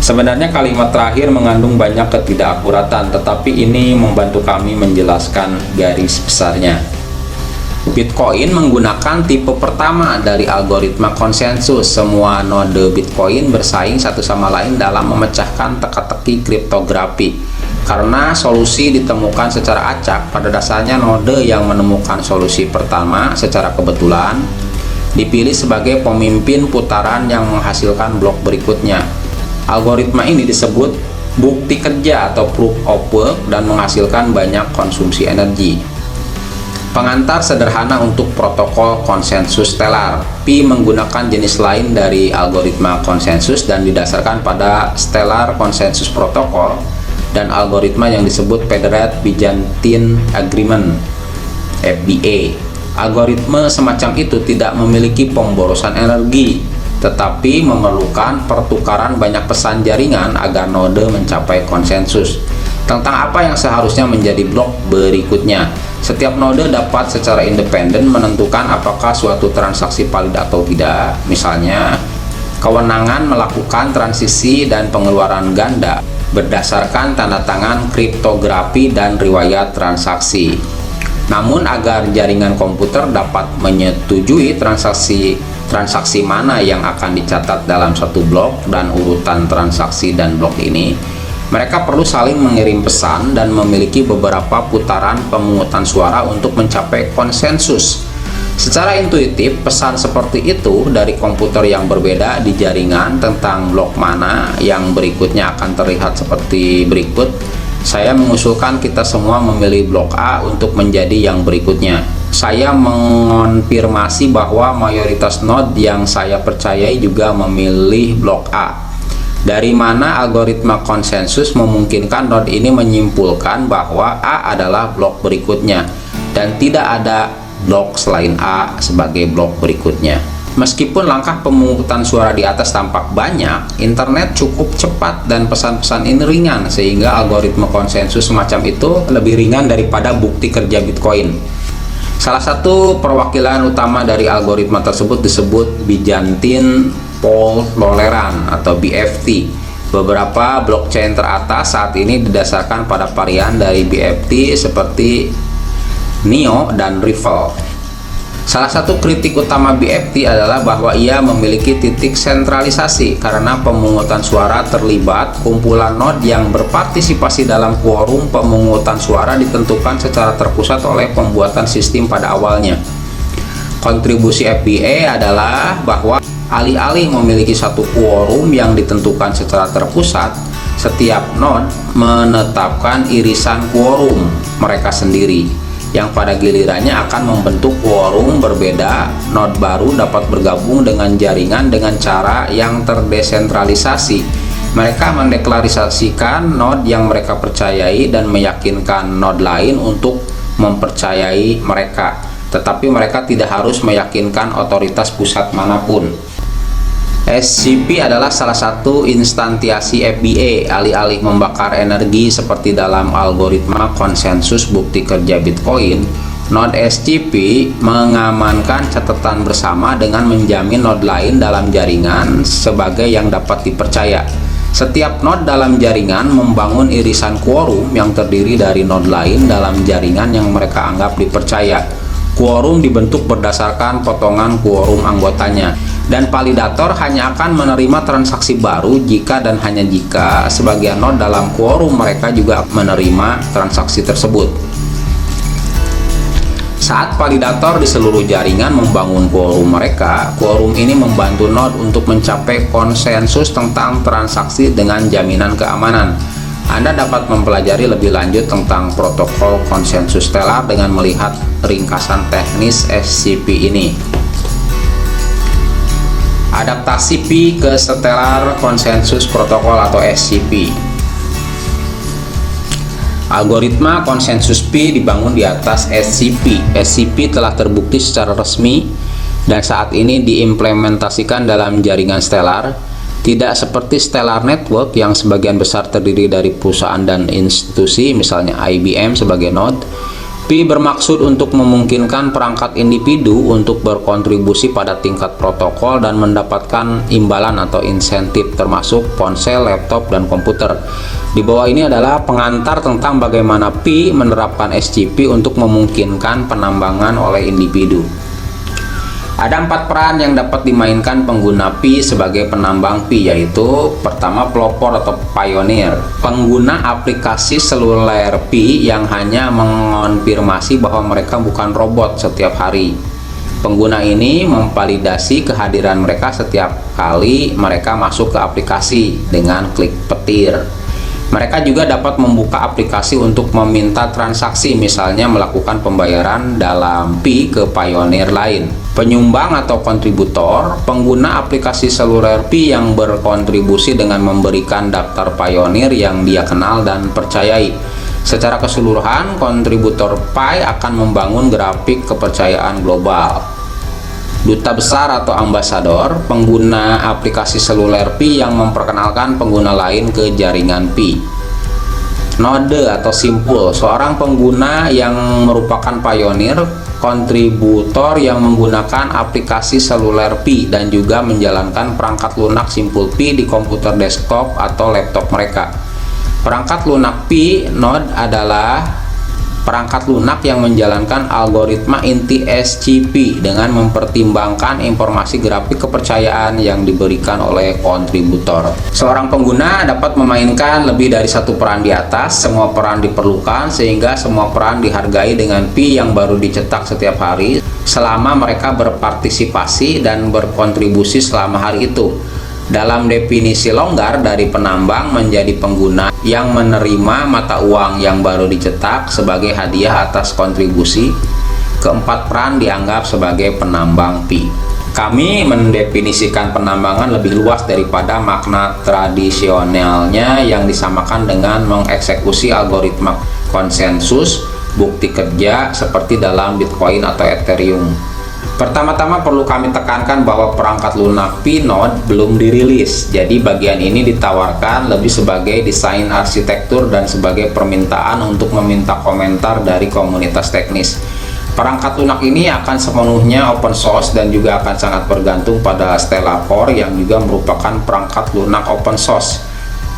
Sebenarnya kalimat terakhir mengandung banyak ketidakakuratan, tetapi ini membantu kami menjelaskan garis besarnya. Bitcoin menggunakan tipe pertama dari algoritma konsensus. Semua node Bitcoin bersaing satu sama lain dalam memecahkan teka-teki kriptografi. Karena solusi ditemukan secara acak, pada dasarnya node yang menemukan solusi pertama secara kebetulan dipilih sebagai pemimpin putaran yang menghasilkan blok berikutnya. Algoritma ini disebut bukti kerja atau proof of work dan menghasilkan banyak konsumsi energi. Pengantar sederhana untuk protokol konsensus Stellar. Pi menggunakan jenis lain dari algoritma konsensus dan didasarkan pada Stellar Consensus Protocol dan algoritma yang disebut Federate Byzantine Agreement (FBA). Algoritma semacam itu tidak memiliki pemborosan energi, tetapi memerlukan pertukaran banyak pesan jaringan agar node mencapai konsensus tentang apa yang seharusnya menjadi blok berikutnya. Setiap node dapat secara independen menentukan apakah suatu transaksi valid atau tidak. Misalnya, kewenangan melakukan transisi dan pengeluaran ganda berdasarkan tanda tangan kriptografi dan riwayat transaksi. Namun, agar jaringan komputer dapat menyetujui transaksi transaksi mana yang akan dicatat dalam satu blok dan urutan transaksi dan blok ini, mereka perlu saling mengirim pesan dan memiliki beberapa putaran pemungutan suara untuk mencapai konsensus. Secara intuitif, pesan seperti itu dari komputer yang berbeda di jaringan tentang blok mana yang berikutnya akan terlihat seperti berikut. Saya mengusulkan kita semua memilih blok A untuk menjadi yang berikutnya. Saya mengonfirmasi bahwa mayoritas node yang saya percayai juga memilih blok A. Dari mana algoritma konsensus memungkinkan node ini menyimpulkan bahwa A adalah blok berikutnya dan tidak ada blok selain A sebagai blok berikutnya. Meskipun langkah pemungutan suara di atas tampak banyak, internet cukup cepat dan pesan-pesan ini ringan sehingga algoritma konsensus semacam itu lebih ringan daripada bukti kerja Bitcoin. Salah satu perwakilan utama dari algoritma tersebut disebut Byzantine Fault Tolerance atau BFT. Beberapa blockchain teratas saat ini didasarkan pada varian dari BFT seperti Neo dan Ripple. Salah satu kritik utama BFT adalah bahwa ia memiliki titik sentralisasi karena pemungutan suara terlibat kumpulan node yang berpartisipasi dalam quorum pemungutan suara ditentukan secara terpusat oleh pembuatan sistem pada awalnya. Kontribusi FBA adalah bahwa alih-alih memiliki satu quorum yang ditentukan secara terpusat, setiap node menetapkan irisan quorum mereka sendiri, yang pada gilirannya akan membentuk quorum berbeda. Node baru dapat bergabung dengan jaringan dengan cara yang terdesentralisasi. Mereka mendeklarasikan node yang mereka percayai dan meyakinkan node lain untuk mempercayai mereka, tetapi mereka tidak harus meyakinkan otoritas pusat manapun. SCP adalah salah satu instansiasi FBA. Alih-alih membakar energi seperti dalam algoritma konsensus bukti kerja Bitcoin, node SCP mengamankan catatan bersama dengan menjamin node lain dalam jaringan sebagai yang dapat dipercaya. Setiap node dalam jaringan membangun irisan quorum yang terdiri dari node lain dalam jaringan yang mereka anggap dipercaya. Quorum dibentuk berdasarkan potongan quorum anggotanya, dan validator hanya akan menerima transaksi baru jika dan hanya jika sebagian node dalam quorum mereka juga menerima transaksi tersebut. Saat validator di seluruh jaringan membangun quorum mereka, quorum ini membantu node untuk mencapai konsensus tentang transaksi dengan jaminan keamanan. Anda dapat mempelajari lebih lanjut tentang protokol konsensus stellar dengan melihat ringkasan teknis SCP ini. Adaptasi Pi ke Stellar Consensus Protocol atau SCP. Algoritma konsensus Pi dibangun di atas SCP. SCP telah terbukti secara resmi dan saat ini diimplementasikan dalam jaringan stellar. Tidak seperti Stellar Network yang sebagian besar terdiri dari perusahaan dan institusi, misalnya IBM sebagai node. Pi bermaksud untuk memungkinkan perangkat individu untuk berkontribusi pada tingkat protokol dan mendapatkan imbalan atau insentif, termasuk ponsel, laptop, dan komputer. Di bawah ini adalah pengantar tentang bagaimana Pi menerapkan SCP untuk memungkinkan penambangan oleh individu. Ada 4 peran yang dapat dimainkan pengguna Pi sebagai penambang Pi, yaitu pertama, pelopor atau pioneer, pengguna aplikasi seluler Pi yang hanya mengonfirmasi bahwa mereka bukan robot setiap hari. Pengguna ini memvalidasi kehadiran mereka setiap kali mereka masuk ke aplikasi dengan klik petir. Mereka juga dapat membuka aplikasi untuk meminta transaksi, misalnya melakukan pembayaran dalam Pi ke pioneer lain. Penyumbang atau kontributor, pengguna aplikasi seluler Pi yang berkontribusi dengan memberikan daftar pioneer yang dia kenal dan percayai. Secara keseluruhan, kontributor Pi akan membangun grafik kepercayaan global. Duta besar atau ambasador, pengguna aplikasi seluler Pi yang memperkenalkan pengguna lain ke jaringan Pi. Node atau simpul, seorang pengguna yang merupakan pioneer, kontributor yang menggunakan aplikasi seluler Pi dan juga menjalankan perangkat lunak simpul Pi di komputer desktop atau laptop mereka. Perangkat lunak Pi node adalah perangkat lunak yang menjalankan algoritma inti SCP dengan mempertimbangkan informasi grafik kepercayaan yang diberikan oleh kontributor. Seorang pengguna dapat memainkan lebih dari satu peran di atas. Semua peran diperlukan sehingga semua peran dihargai dengan Pi yang baru dicetak setiap hari selama mereka berpartisipasi dan berkontribusi selama hari itu. Dalam definisi longgar, dari penambang menjadi pengguna yang menerima mata uang yang baru dicetak sebagai hadiah atas kontribusi, keempat peran dianggap sebagai penambang Pi. Kami mendefinisikan penambangan lebih luas daripada makna tradisionalnya yang disamakan dengan mengeksekusi algoritma konsensus bukti kerja seperti dalam Bitcoin atau Ethereum. Pertama-tama perlu kami tekankan bahwa perangkat lunak Pi Node belum dirilis, jadi bagian ini ditawarkan lebih sebagai desain arsitektur dan sebagai permintaan untuk meminta komentar dari komunitas teknis. Perangkat lunak ini akan sepenuhnya open source dan juga akan sangat bergantung pada Stellar Core yang juga merupakan perangkat lunak open source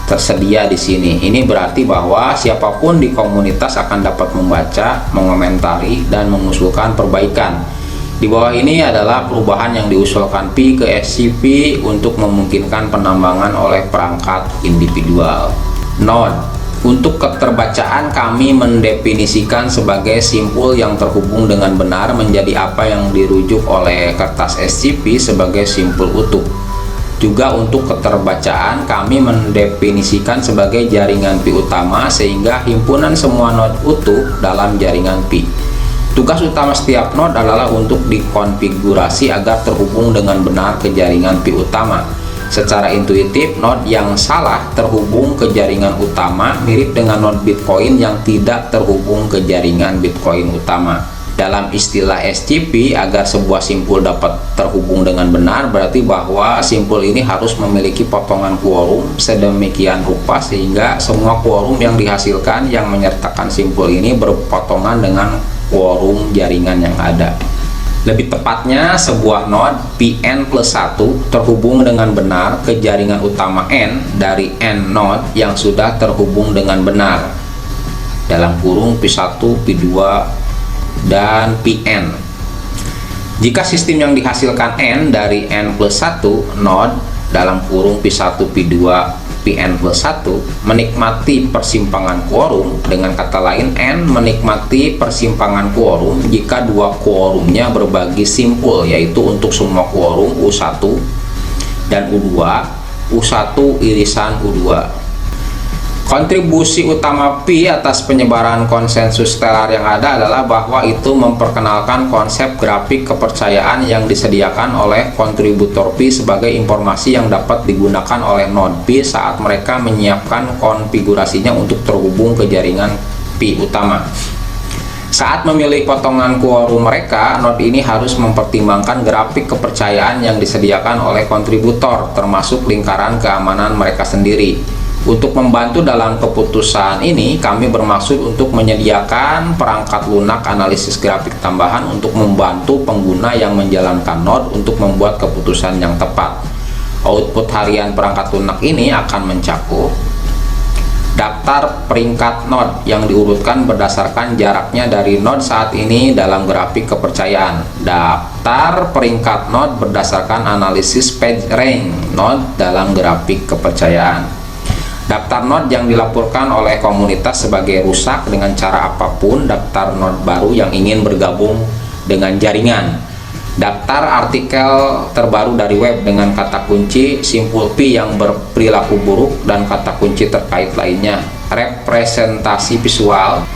tersedia di sini. Ini berarti bahwa siapapun di komunitas akan dapat membaca, mengomentari, dan mengusulkan perbaikan. Di bawah ini adalah perubahan yang diusulkan Pi ke SCP untuk memungkinkan penambangan oleh perangkat individual. Node. Untuk keterbacaan, kami mendefinisikan sebagai simpul yang terhubung dengan benar menjadi apa yang dirujuk oleh kertas SCP sebagai simpul utuh. Juga untuk keterbacaan, kami mendefinisikan sebagai jaringan Pi utama sehingga himpunan semua node utuh dalam jaringan Pi. Tugas utama setiap node adalah untuk dikonfigurasi agar terhubung dengan benar ke jaringan Pi utama. Secara intuitif, node yang salah terhubung ke jaringan utama mirip dengan node Bitcoin yang tidak terhubung ke jaringan Bitcoin utama. Dalam istilah SCP, agar sebuah simpul dapat terhubung dengan benar berarti bahwa simpul ini harus memiliki potongan quorum sedemikian rupa sehingga semua quorum yang dihasilkan yang menyertakan simpul ini berpotongan dengan quorum jaringan yang ada. Lebih tepatnya, sebuah node Pn plus 1 terhubung dengan benar ke jaringan utama N dari N node yang sudah terhubung dengan benar dalam kurung P1, P2, dan Pn. Jika sistem yang dihasilkan N dari N plus 1 node dalam kurung P1, P2, Pn plus 1 menikmati persimpangan quorum, dengan kata lain N menikmati persimpangan quorum jika dua quorumnya berbagi simpul, yaitu untuk semua quorum U1 dan U2, U1 irisan U2. Kontribusi utama Pi atas penyebaran konsensus stellar yang ada adalah bahwa itu memperkenalkan konsep grafik kepercayaan yang disediakan oleh kontributor Pi sebagai informasi yang dapat digunakan oleh node Pi saat mereka menyiapkan konfigurasinya untuk terhubung ke jaringan Pi utama. Saat memilih potongan quorum mereka, node ini harus mempertimbangkan grafik kepercayaan yang disediakan oleh kontributor, termasuk lingkaran keamanan mereka sendiri. Untuk membantu dalam keputusan ini, kami bermaksud untuk menyediakan perangkat lunak analisis grafik tambahan untuk membantu pengguna yang menjalankan node untuk membuat keputusan yang tepat. Output harian perangkat lunak ini akan mencakup daftar peringkat node yang diurutkan berdasarkan jaraknya dari node saat ini dalam grafik kepercayaan, daftar peringkat node berdasarkan analisis PageRank node dalam grafik kepercayaan, daftar node yang dilaporkan oleh komunitas sebagai rusak dengan cara apapun, daftar node baru yang ingin bergabung dengan jaringan, daftar artikel terbaru dari web dengan kata kunci simpul Pi yang berperilaku buruk dan kata kunci terkait lainnya, representasi visual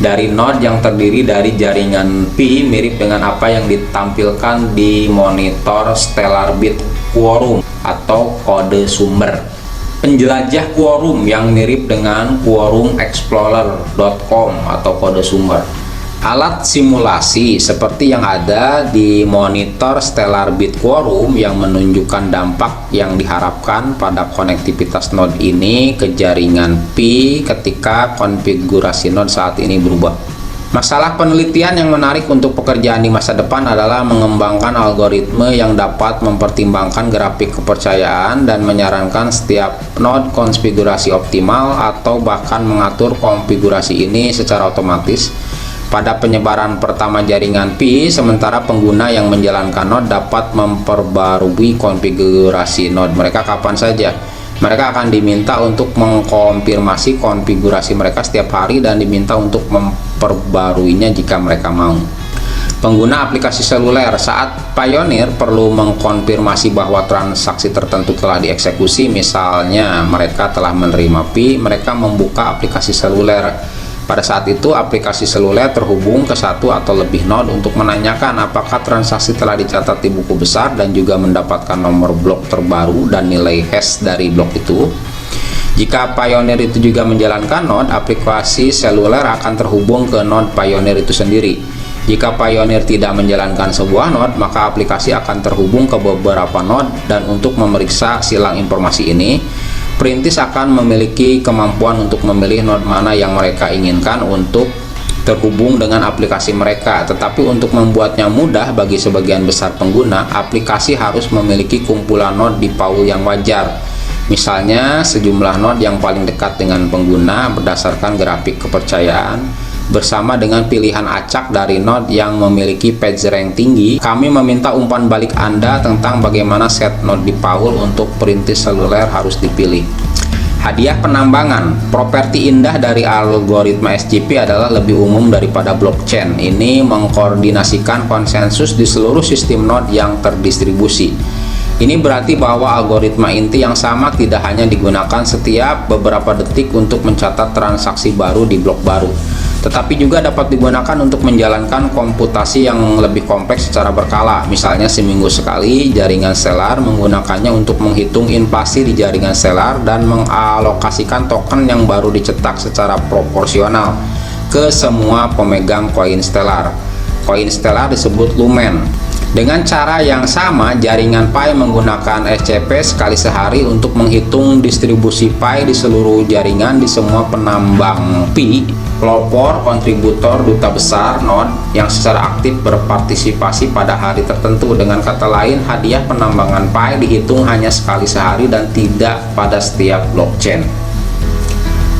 dari node yang terdiri dari jaringan Pi mirip dengan apa yang ditampilkan di monitor Stellar Bit Quorum atau kode sumber. Penjelajah quorum yang mirip dengan quorumexplorer.com atau kode sumber. Alat simulasi seperti yang ada di monitor Stellar Bit Quorum yang menunjukkan dampak yang diharapkan pada konektivitas node ini ke jaringan Pi ketika konfigurasi node saat ini berubah. Masalah penelitian yang menarik untuk pekerjaan di masa depan adalah mengembangkan algoritma yang dapat mempertimbangkan grafik kepercayaan dan menyarankan setiap node konfigurasi optimal atau bahkan mengatur konfigurasi ini secara otomatis pada penyebaran pertama jaringan Pi, sementara pengguna yang menjalankan node dapat memperbarui konfigurasi node mereka kapan saja. Mereka akan diminta untuk mengkonfirmasi konfigurasi mereka setiap hari dan diminta untuk memperbaruinya jika mereka mau. Pengguna aplikasi seluler saat Pioneer perlu mengkonfirmasi bahwa transaksi tertentu telah dieksekusi, misalnya mereka telah menerima Pi, mereka membuka aplikasi seluler. Pada saat itu, aplikasi seluler terhubung ke satu atau lebih node untuk menanyakan apakah transaksi telah dicatat di buku besar dan juga mendapatkan nomor blok terbaru dan nilai hash dari blok itu. Jika Pioneer itu juga menjalankan node, aplikasi seluler akan terhubung ke node Pioneer itu sendiri. Jika Pioneer tidak menjalankan sebuah node, maka aplikasi akan terhubung ke beberapa node, dan untuk memeriksa silang informasi ini, perintis akan memiliki kemampuan untuk memilih node mana yang mereka inginkan untuk terhubung dengan aplikasi mereka. Tetapi untuk membuatnya mudah bagi sebagian besar pengguna, aplikasi harus memiliki kumpulan node di pool yang wajar. Misalnya, sejumlah node yang paling dekat dengan pengguna berdasarkan grafik kepercayaan bersama dengan pilihan acak dari node yang memiliki PageRank tinggi. Kami meminta umpan balik Anda tentang bagaimana set node di pool untuk perintis seluler harus dipilih. Hadiah penambangan. Properti indah dari algoritma SGP adalah lebih umum daripada blockchain. Ini mengkoordinasikan konsensus di seluruh sistem node yang terdistribusi. Ini berarti bahwa algoritma inti yang sama tidak hanya digunakan setiap beberapa detik untuk mencatat transaksi baru di blok baru, tetapi juga dapat digunakan untuk menjalankan komputasi yang lebih kompleks secara berkala. Misalnya, seminggu sekali jaringan Stellar menggunakannya untuk menghitung inflasi di jaringan Stellar dan mengalokasikan token yang baru dicetak secara proporsional ke semua pemegang koin Stellar. Koin Stellar disebut Lumen. Dengan cara yang sama, jaringan Pi menggunakan SCP sekali sehari untuk menghitung distribusi Pi di seluruh jaringan di semua penambang Pi, pelopor, kontributor, duta besar, node yang secara aktif berpartisipasi pada hari tertentu. Dengan kata lain, hadiah penambangan Pi dihitung hanya sekali sehari dan tidak pada setiap blockchain.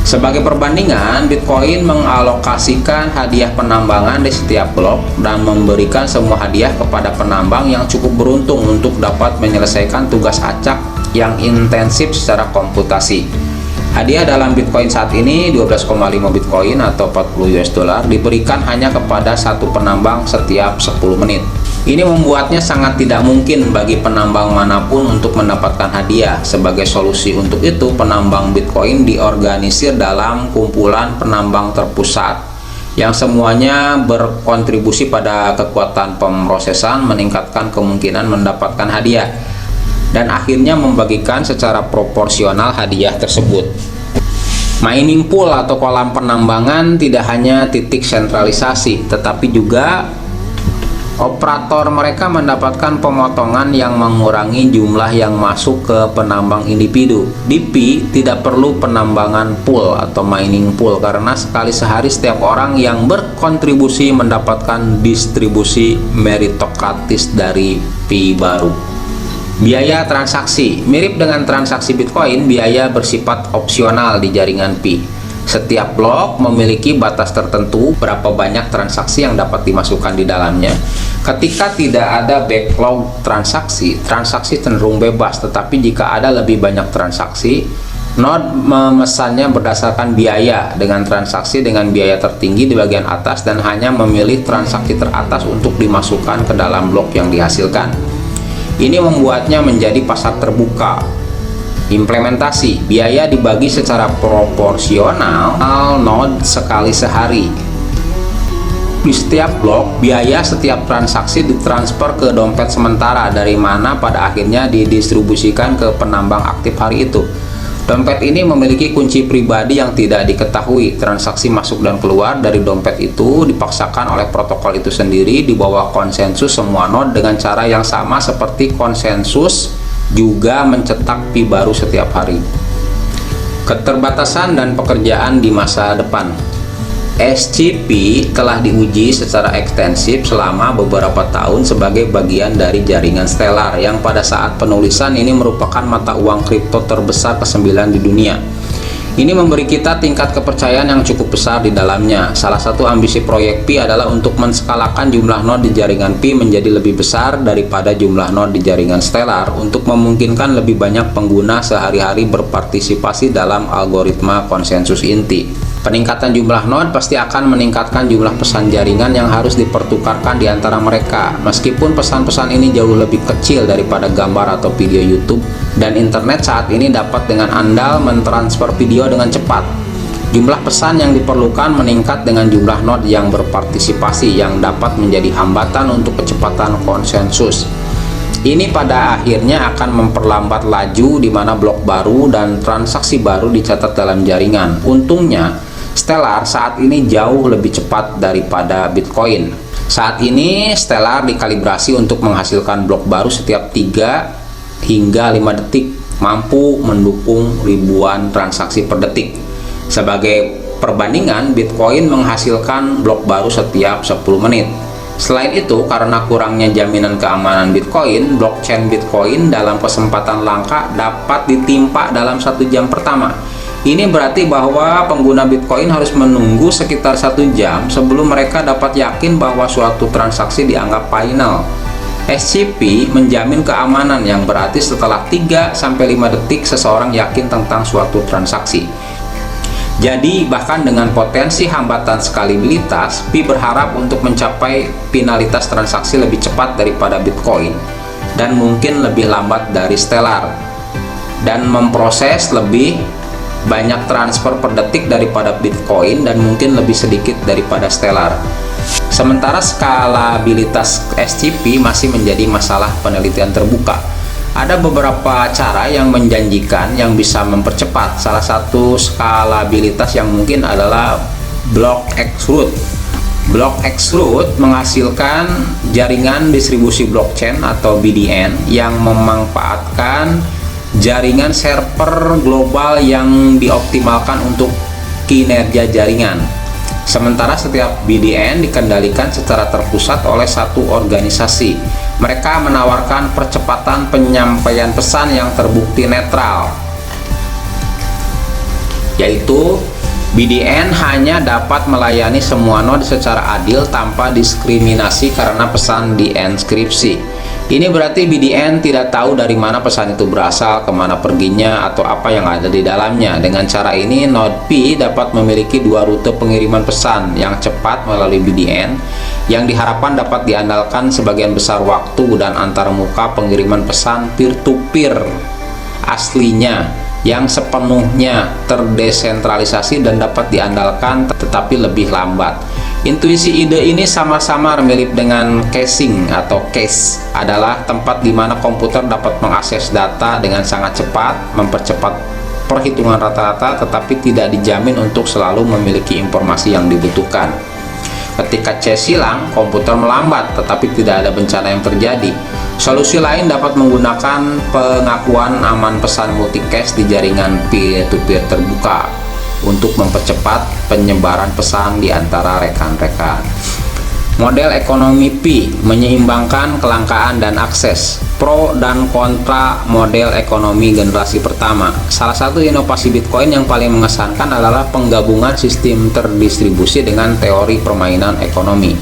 Sebagai perbandingan, Bitcoin mengalokasikan hadiah penambangan di setiap blok dan memberikan semua hadiah kepada penambang yang cukup beruntung untuk dapat menyelesaikan tugas acak yang intensif secara komputasi. Hadiah dalam Bitcoin saat ini 12,5 Bitcoin atau 40 US dollar diberikan hanya kepada satu penambang setiap 10 menit. Ini membuatnya sangat tidak mungkin bagi penambang manapun untuk mendapatkan hadiah. Sebagai solusi untuk itu, penambang Bitcoin diorganisir dalam kumpulan penambang terpusat yang semuanya berkontribusi pada kekuatan pemrosesan, meningkatkan kemungkinan mendapatkan hadiah, dan akhirnya membagikan secara proporsional hadiah tersebut. Mining pool atau kolam penambangan tidak hanya titik sentralisasi, tetapi juga operator mereka mendapatkan pemotongan yang mengurangi jumlah yang masuk ke penambang individu. Di Pi tidak perlu penambangan pool atau mining pool karena sekali sehari setiap orang yang berkontribusi mendapatkan distribusi meritokratis dari Pi baru. Biaya transaksi. Mirip dengan transaksi Bitcoin, biaya bersifat opsional di jaringan Pi. Setiap blok memiliki batas tertentu berapa banyak transaksi yang dapat dimasukkan di dalamnya. Ketika tidak ada backlog transaksi, transaksi cenderung bebas. Tetapi jika ada lebih banyak transaksi, node memesannya berdasarkan biaya, dengan transaksi dengan biaya tertinggi di bagian atas dan hanya memilih transaksi teratas untuk dimasukkan ke dalam blok yang dihasilkan. Ini membuatnya menjadi pasar terbuka. Implementasi. Biaya dibagi secara proporsional node sekali sehari. Di setiap blok, biaya setiap transaksi ditransfer ke dompet sementara, dari mana pada akhirnya didistribusikan ke penambang aktif hari itu. Dompet ini memiliki kunci pribadi yang tidak diketahui. Transaksi masuk dan keluar dari dompet itu dipaksakan oleh protokol itu sendiri di bawah konsensus semua node dengan cara yang sama seperti konsensus juga mencetak Pi baru setiap hari. Keterbatasan dan pekerjaan di masa depan. SCP telah diuji secara ekstensif selama beberapa tahun sebagai bagian dari jaringan Stellar yang pada saat penulisan ini merupakan mata uang kripto terbesar ke-9 di dunia. Ini memberi kita tingkat kepercayaan yang cukup besar di dalamnya. Salah satu ambisi proyek Pi adalah untuk menskalakan jumlah node di jaringan Pi menjadi lebih besar daripada jumlah node di jaringan Stellar untuk memungkinkan lebih banyak pengguna sehari-hari berpartisipasi dalam algoritma konsensus inti. Peningkatan jumlah node pasti akan meningkatkan jumlah pesan jaringan yang harus dipertukarkan di antara mereka. Meskipun pesan-pesan ini jauh lebih kecil daripada gambar atau video YouTube, dan internet saat ini dapat dengan andal mentransfer video dengan cepat. Jumlah pesan yang diperlukan meningkat dengan jumlah node yang berpartisipasi yang dapat menjadi hambatan untuk kecepatan konsensus. Ini pada akhirnya akan memperlambat laju di mana blok baru dan transaksi baru dicatat dalam jaringan. Untungnya, Stellar saat ini jauh lebih cepat daripada Bitcoin. Saat ini Stellar dikalibrasi untuk menghasilkan blok baru setiap 3 hingga 5 detik, mampu mendukung ribuan transaksi per detik. Sebagai perbandingan, Bitcoin menghasilkan blok baru setiap 10 menit. Selain itu, karena kurangnya jaminan keamanan Bitcoin, blockchain Bitcoin dalam kesempatan langka dapat ditimpa dalam 1 jam pertama. Ini berarti bahwa pengguna Bitcoin harus menunggu sekitar 1 jam sebelum mereka dapat yakin bahwa suatu transaksi dianggap final. SCP menjamin keamanan yang berarti setelah 3-5 detik seseorang yakin tentang suatu transaksi. Jadi bahkan dengan potensi hambatan skalabilitas, Pi berharap untuk mencapai finalitas transaksi lebih cepat daripada Bitcoin dan mungkin lebih lambat dari Stellar, dan memproses lebih banyak transfer per detik daripada Bitcoin dan mungkin lebih sedikit daripada Stellar. Sementara skalabilitas SCP masih menjadi masalah penelitian terbuka. Ada beberapa cara yang menjanjikan yang bisa mempercepat. Salah satu skalabilitas yang mungkin adalah Block X Root. Block X Root menghasilkan jaringan distribusi blockchain atau BDN yang memanfaatkan jaringan server global yang dioptimalkan untuk kinerja jaringan. Sementara setiap BDN dikendalikan secara terpusat oleh satu organisasi. Mereka menawarkan percepatan penyampaian pesan yang terbukti netral, yaitu BDN hanya dapat melayani semua node secara adil tanpa diskriminasi karena pesan dienkripsi. Ini berarti BDN tidak tahu dari mana pesan itu berasal, kemana perginya, atau apa yang ada di dalamnya. Dengan cara ini, node Pi dapat memiliki 2 rute pengiriman pesan yang cepat melalui BDN, yang diharapkan dapat diandalkan sebagian besar waktu dan antarmuka pengiriman pesan peer-to-peer aslinya, yang sepenuhnya terdesentralisasi dan dapat diandalkan tetapi lebih lambat. Intuisi ide ini sama-sama mirip dengan caching atau cache, adalah tempat di mana komputer dapat mengakses data dengan sangat cepat, mempercepat perhitungan rata-rata, tetapi tidak dijamin untuk selalu memiliki informasi yang dibutuhkan. Ketika cache hilang, komputer melambat, tetapi tidak ada bencana yang terjadi. Solusi lain dapat menggunakan pengakuan aman pesan multicache di jaringan peer-to-peer terbuka untuk mempercepat penyebaran pesan di antara rekan-rekan. Model ekonomi Pi menyeimbangkan kelangkaan dan akses. Pro dan kontra model ekonomi generasi pertama. Salah satu inovasi Bitcoin yang paling mengesankan adalah penggabungan sistem terdistribusi dengan teori permainan ekonomi.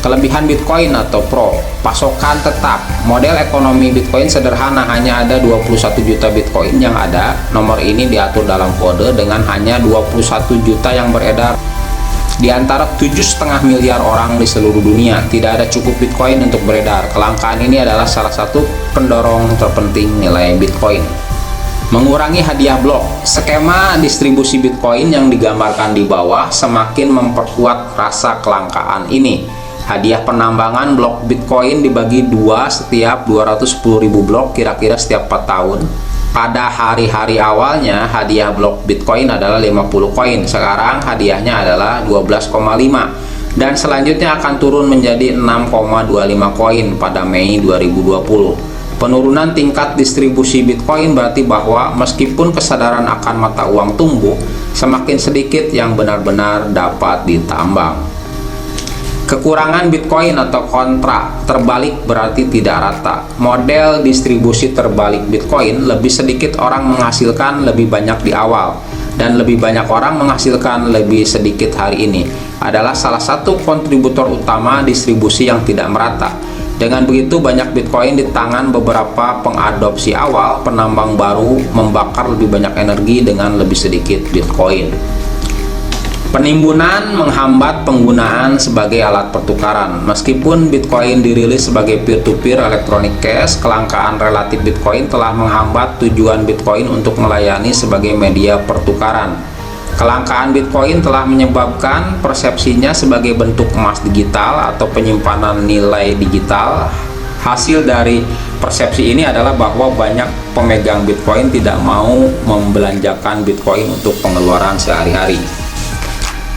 Kelebihan Bitcoin atau Pro, pasokan tetap. Model ekonomi Bitcoin sederhana, hanya ada 21 juta Bitcoin yang ada. Nomor ini diatur dalam kode dengan hanya 21 juta yang beredar di antara 7,5 miliar orang di seluruh dunia. Tidak ada cukup Bitcoin untuk beredar. Kelangkaan ini adalah salah satu pendorong terpenting nilai Bitcoin. Mengurangi hadiah blok. Skema distribusi Bitcoin yang digambarkan di bawah semakin memperkuat rasa kelangkaan ini. Hadiah penambangan blok Bitcoin dibagi 2 setiap 210.000 blok, kira-kira setiap 4 tahun. Pada hari-hari awalnya, hadiah blok Bitcoin adalah 50 koin. Sekarang hadiahnya adalah 12,5. Dan selanjutnya akan turun menjadi 6,25 koin pada Mei 2020. Penurunan tingkat distribusi Bitcoin berarti bahwa meskipun kesadaran akan mata uang tumbuh, semakin sedikit yang benar-benar dapat ditambang. Kekurangan Bitcoin atau kontra terbalik berarti tidak rata. Model distribusi terbalik Bitcoin, lebih sedikit orang menghasilkan lebih banyak di awal, dan lebih banyak orang menghasilkan lebih sedikit hari ini, adalah salah satu kontributor utama distribusi yang tidak merata. Dengan begitu, banyak Bitcoin di tangan beberapa pengadopsi awal, penambang baru membakar lebih banyak energi dengan lebih sedikit Bitcoin. Penimbunan menghambat penggunaan sebagai alat pertukaran. Meskipun Bitcoin dirilis sebagai peer-to-peer electronic cash, kelangkaan relatif Bitcoin telah menghambat tujuan Bitcoin untuk melayani sebagai media pertukaran. Kelangkaan Bitcoin telah menyebabkan persepsinya sebagai bentuk emas digital atau penyimpanan nilai digital. Hasil dari persepsi ini adalah bahwa banyak pemegang Bitcoin tidak mau membelanjakan Bitcoin untuk pengeluaran sehari-hari.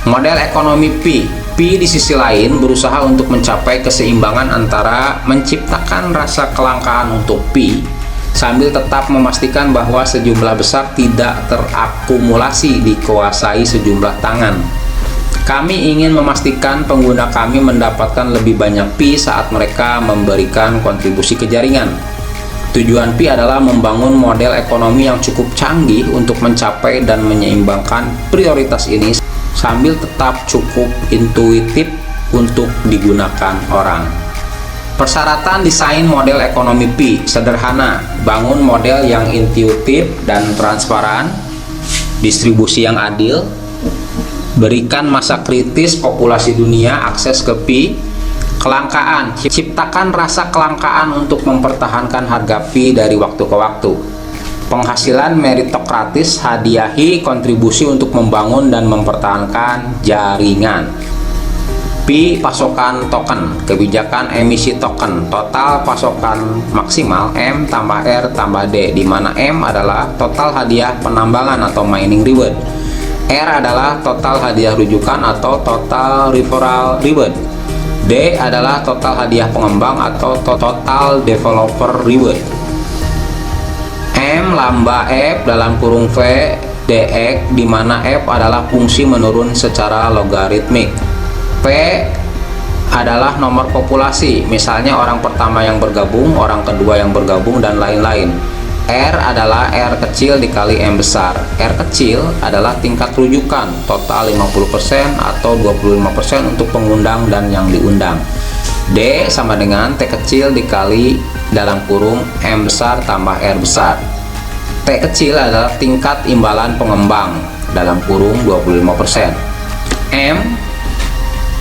Model ekonomi Pi. Pi di sisi lain berusaha untuk mencapai keseimbangan antara menciptakan rasa kelangkaan untuk Pi sambil tetap memastikan bahwa sejumlah besar tidak terakumulasi dikuasai sejumlah tangan. Kami ingin memastikan pengguna kami mendapatkan lebih banyak Pi saat mereka memberikan kontribusi ke jaringan. Tujuan Pi adalah membangun model ekonomi yang cukup canggih untuk mencapai dan menyeimbangkan prioritas ini sambil tetap cukup intuitif untuk digunakan orang. Persyaratan desain model ekonomi Pi sederhana: bangun model yang intuitif dan transparan, distribusi yang adil, berikan masa kritis populasi dunia akses ke Pi. Kelangkaan, ciptakan rasa kelangkaan untuk mempertahankan harga Pi dari waktu ke waktu. Penghasilan meritokratis, hadiahi kontribusi untuk membangun dan mempertahankan jaringan. Pi pasokan token, kebijakan emisi token, total pasokan maksimal M tambah R tambah D, di mana M adalah total hadiah penambangan atau mining reward, R adalah total hadiah rujukan atau total referral reward, D adalah total hadiah pengembang atau total developer reward. M lambda F dalam kurung V dx, di mana F adalah fungsi menurun secara logaritmik. P adalah nomor populasi, misalnya orang pertama yang bergabung, orang kedua yang bergabung, dan lain-lain. R adalah R kecil dikali M besar. R kecil adalah tingkat rujukan, total 50% atau 25% untuk pengundang dan yang diundang. D sama dengan T kecil dikali dalam kurung M besar tambah R besar. T kecil adalah tingkat imbalan pengembang dalam kurung 25%. M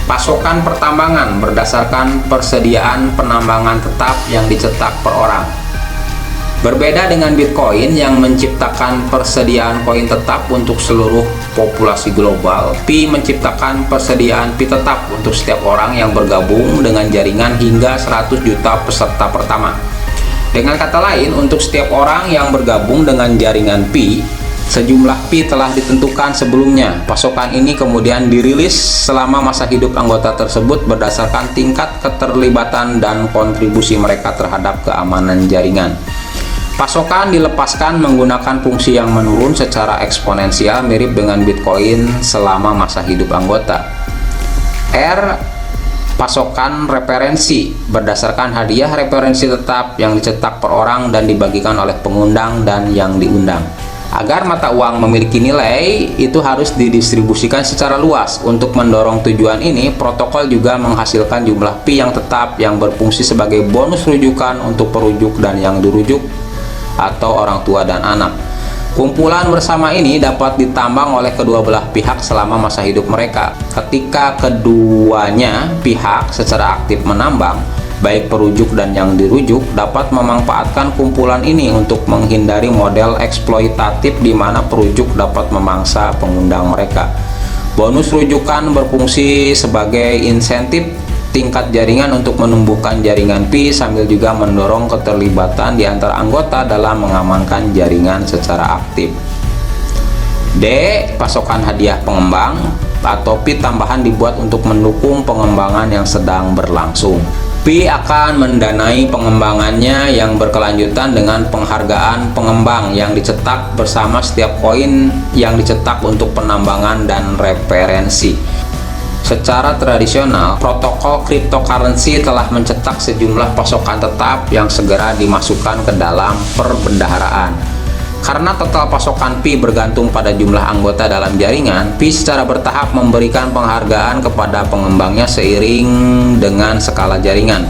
pasokan pertambangan berdasarkan persediaan penambangan tetap yang dicetak per orang. Berbeda dengan Bitcoin yang menciptakan persediaan koin tetap untuk seluruh populasi global, Pi menciptakan persediaan Pi tetap untuk setiap orang yang bergabung dengan jaringan hingga 100 juta peserta pertama. Dengan kata lain, untuk setiap orang yang bergabung dengan jaringan Pi, sejumlah Pi telah ditentukan sebelumnya. Pasokan ini kemudian dirilis selama masa hidup anggota tersebut berdasarkan tingkat keterlibatan dan kontribusi mereka terhadap keamanan jaringan. Pasokan dilepaskan menggunakan fungsi yang menurun secara eksponensial mirip dengan Bitcoin selama masa hidup anggota. R pasokan referensi berdasarkan hadiah referensi tetap yang dicetak per orang dan dibagikan oleh pengundang dan yang diundang. Agar mata uang memiliki nilai, itu harus didistribusikan secara luas. Untuk mendorong tujuan ini, protokol juga menghasilkan jumlah Pi yang tetap yang berfungsi sebagai bonus rujukan untuk perujuk dan yang dirujuk atau orang tua dan anak. Kumpulan bersama ini dapat ditambang oleh kedua belah pihak selama masa hidup mereka. Ketika keduanya pihak secara aktif menambang, baik perujuk dan yang dirujuk dapat memanfaatkan kumpulan ini untuk menghindari model eksploitatif di mana perujuk dapat memangsa pengundang mereka. Bonus rujukan berfungsi sebagai insentif tingkat jaringan untuk menumbuhkan jaringan Pi sambil juga mendorong keterlibatan di antara anggota dalam mengamankan jaringan secara aktif. D. Pasokan hadiah pengembang atau Pi tambahan dibuat untuk mendukung pengembangan yang sedang berlangsung. Pi akan mendanai pengembangannya yang berkelanjutan dengan penghargaan pengembang yang dicetak bersama setiap koin yang dicetak untuk penambangan dan referensi. Secara tradisional, protokol cryptocurrency telah mencetak sejumlah pasokan tetap yang segera dimasukkan ke dalam perbendaharaan. Karena total pasokan Pi bergantung pada jumlah anggota dalam jaringan, Pi secara bertahap memberikan penghargaan kepada pengembangnya seiring dengan skala jaringan.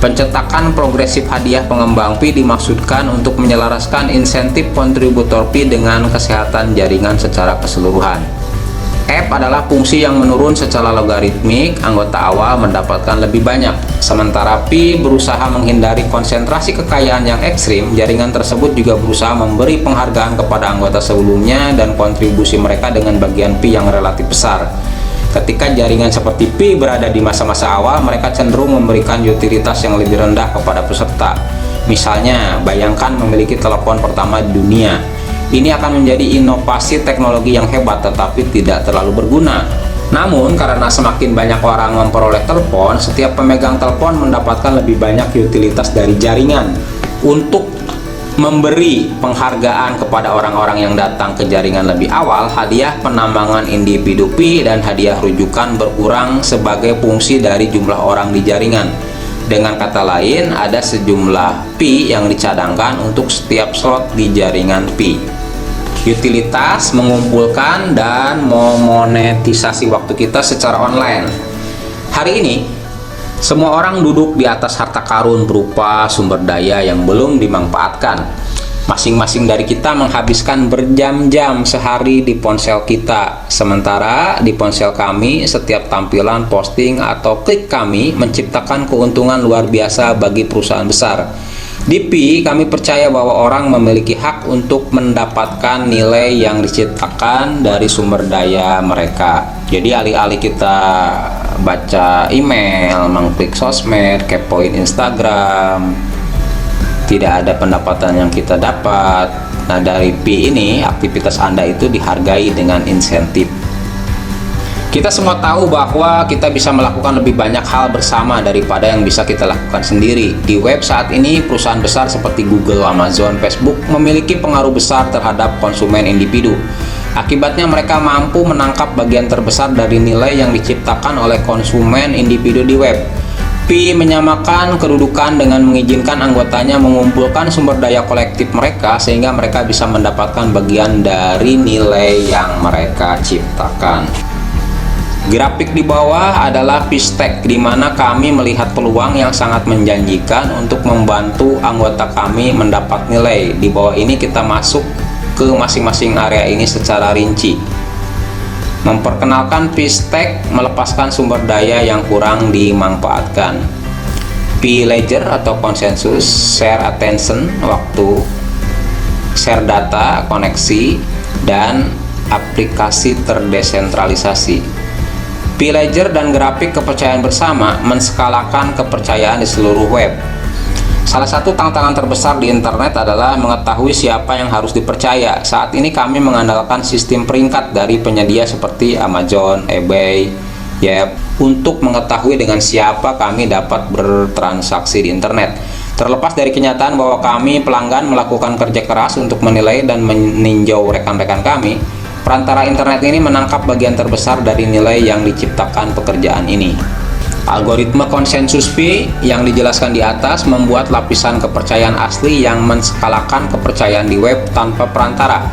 Pencetakan progresif hadiah pengembang Pi dimaksudkan untuk menyelaraskan insentif kontributor Pi dengan kesehatan jaringan secara keseluruhan. F adalah fungsi yang menurun secara logaritmik, anggota awal mendapatkan lebih banyak. Sementara Pi berusaha menghindari konsentrasi kekayaan yang ekstrim, jaringan tersebut juga berusaha memberi penghargaan kepada anggota sebelumnya dan kontribusi mereka dengan bagian Pi yang relatif besar. Ketika jaringan seperti Pi berada di masa-masa awal, mereka cenderung memberikan utilitas yang lebih rendah kepada peserta. Misalnya, bayangkan memiliki telepon pertama di dunia. Ini akan menjadi inovasi teknologi yang hebat tetapi tidak terlalu berguna. Namun, karena semakin banyak orang memperoleh telepon, setiap pemegang telepon mendapatkan lebih banyak utilitas dari jaringan. Untuk memberi penghargaan kepada orang-orang yang datang ke jaringan lebih awal, hadiah penambangan individu Pi dan hadiah rujukan berkurang sebagai fungsi dari jumlah orang di jaringan. Dengan kata lain, ada sejumlah Pi yang dicadangkan untuk setiap slot di jaringan Pi. Utilitas mengumpulkan dan memonetisasi waktu kita secara online. Hari ini, semua orang duduk di atas harta karun berupa sumber daya yang belum dimanfaatkan. Masing-masing dari kita menghabiskan berjam-jam sehari di ponsel kita. Sementara di ponsel kami, setiap tampilan, posting, atau klik kami menciptakan keuntungan luar biasa bagi perusahaan besar. Di Pi, kami percaya bahwa orang memiliki hak untuk mendapatkan nilai yang diciptakan dari sumber daya mereka. Jadi alih-alih kita baca email, mengklik sosmed, kepoin Instagram, tidak ada pendapatan yang kita dapat. Nah, dari Pi ini, aktivitas Anda itu dihargai dengan insentif. Kita semua tahu bahwa kita bisa melakukan lebih banyak hal bersama daripada yang bisa kita lakukan sendiri. Di web saat ini, perusahaan besar seperti Google, Amazon, Facebook memiliki pengaruh besar terhadap konsumen individu. Akibatnya mereka mampu menangkap bagian terbesar dari nilai yang diciptakan oleh konsumen individu di web. Pi menyamakan kedudukan dengan mengizinkan anggotanya mengumpulkan sumber daya kolektif mereka sehingga mereka bisa mendapatkan bagian dari nilai yang mereka ciptakan. Grafik di bawah adalah Pi Stack, di mana kami melihat peluang yang sangat menjanjikan untuk membantu anggota kami mendapat nilai. Di bawah ini kita masuk ke masing-masing area ini secara rinci. Memperkenalkan Pi Stack, melepaskan sumber daya yang kurang dimanfaatkan. Pi Ledger atau konsensus, share attention, waktu, share data, koneksi, dan aplikasi terdesentralisasi. Pi Ledger dan grafik kepercayaan bersama menskalakan kepercayaan di seluruh web. Salah satu tantangan terbesar di internet adalah mengetahui siapa yang harus dipercaya. Saat ini kami mengandalkan sistem peringkat dari penyedia seperti Amazon, eBay, Yep, untuk mengetahui dengan siapa kami dapat bertransaksi di internet. Terlepas dari kenyataan bahwa kami pelanggan melakukan kerja keras untuk menilai dan meninjau rekan-rekan kami, perantara internet ini menangkap bagian terbesar dari nilai yang diciptakan pekerjaan ini. Algoritma konsensus Pi yang dijelaskan di atas membuat lapisan kepercayaan asli yang menskalakan kepercayaan di web tanpa perantara.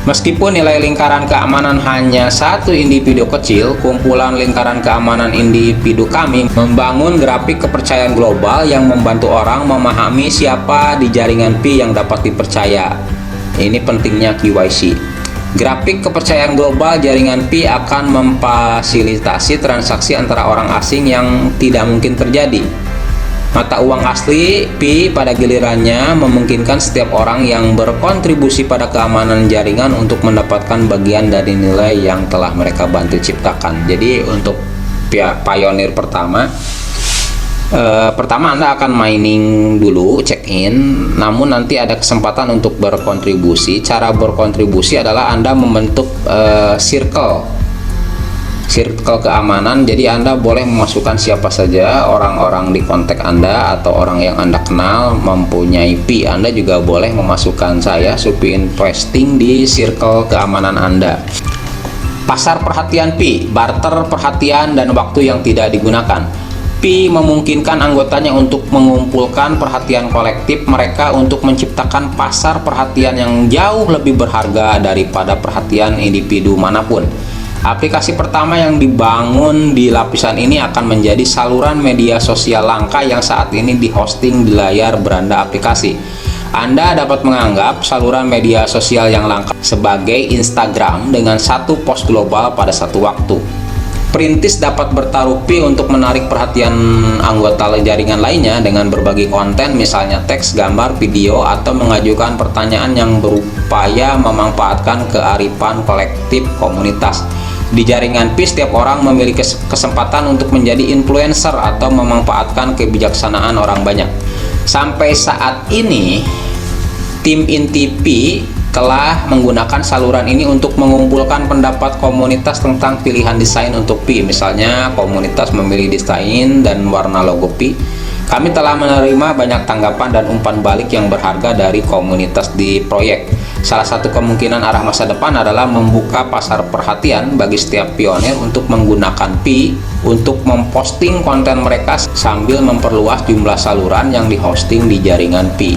Meskipun nilai lingkaran keamanan hanya satu individu kecil, kumpulan lingkaran keamanan individu kami membangun grafik kepercayaan global yang membantu orang memahami siapa di jaringan Pi yang dapat dipercaya. Ini pentingnya KYC. Grafik kepercayaan global jaringan Pi akan memfasilitasi transaksi antara orang asing yang tidak mungkin terjadi. Mata uang asli Pi pada gilirannya memungkinkan setiap orang yang berkontribusi pada keamanan jaringan untuk mendapatkan bagian dari nilai yang telah mereka bantu ciptakan. Jadi untuk pionir pertama, Anda akan mining dulu, check-in, namun nanti ada kesempatan untuk berkontribusi. Cara berkontribusi adalah Anda membentuk circle Circle keamanan, jadi Anda boleh memasukkan siapa saja, orang-orang di kontak Anda atau orang yang Anda kenal mempunyai Pi. Anda juga boleh memasukkan saya, Suppi Investing, di circle keamanan Anda. Pasar perhatian Pi, barter perhatian dan waktu yang tidak digunakan. Pi memungkinkan anggotanya untuk mengumpulkan perhatian kolektif mereka untuk menciptakan pasar perhatian yang jauh lebih berharga daripada perhatian individu manapun. Aplikasi pertama yang dibangun di lapisan ini akan menjadi saluran media sosial langka yang saat ini dihosting di layar beranda aplikasi. Anda dapat menganggap saluran media sosial yang langka sebagai Instagram dengan satu post global pada satu waktu. Perintis dapat bertaruh Pi untuk menarik perhatian anggota jaringan lainnya dengan berbagi konten, misalnya teks, gambar, video, atau mengajukan pertanyaan yang berupaya memanfaatkan kearifan kolektif komunitas. Di jaringan Pi, setiap orang memiliki kesempatan untuk menjadi influencer atau memanfaatkan kebijaksanaan orang banyak. Sampai saat ini, tim inti Pi telah menggunakan saluran ini untuk mengumpulkan pendapat komunitas tentang pilihan desain untuk Pi. Misalnya, komunitas memilih desain dan warna logo Pi. Kami telah menerima banyak tanggapan dan umpan balik yang berharga dari komunitas di proyek. Salah satu kemungkinan arah masa depan adalah membuka pasar perhatian bagi setiap pionir untuk menggunakan Pi untuk memposting konten mereka sambil memperluas jumlah saluran yang dihosting di jaringan Pi.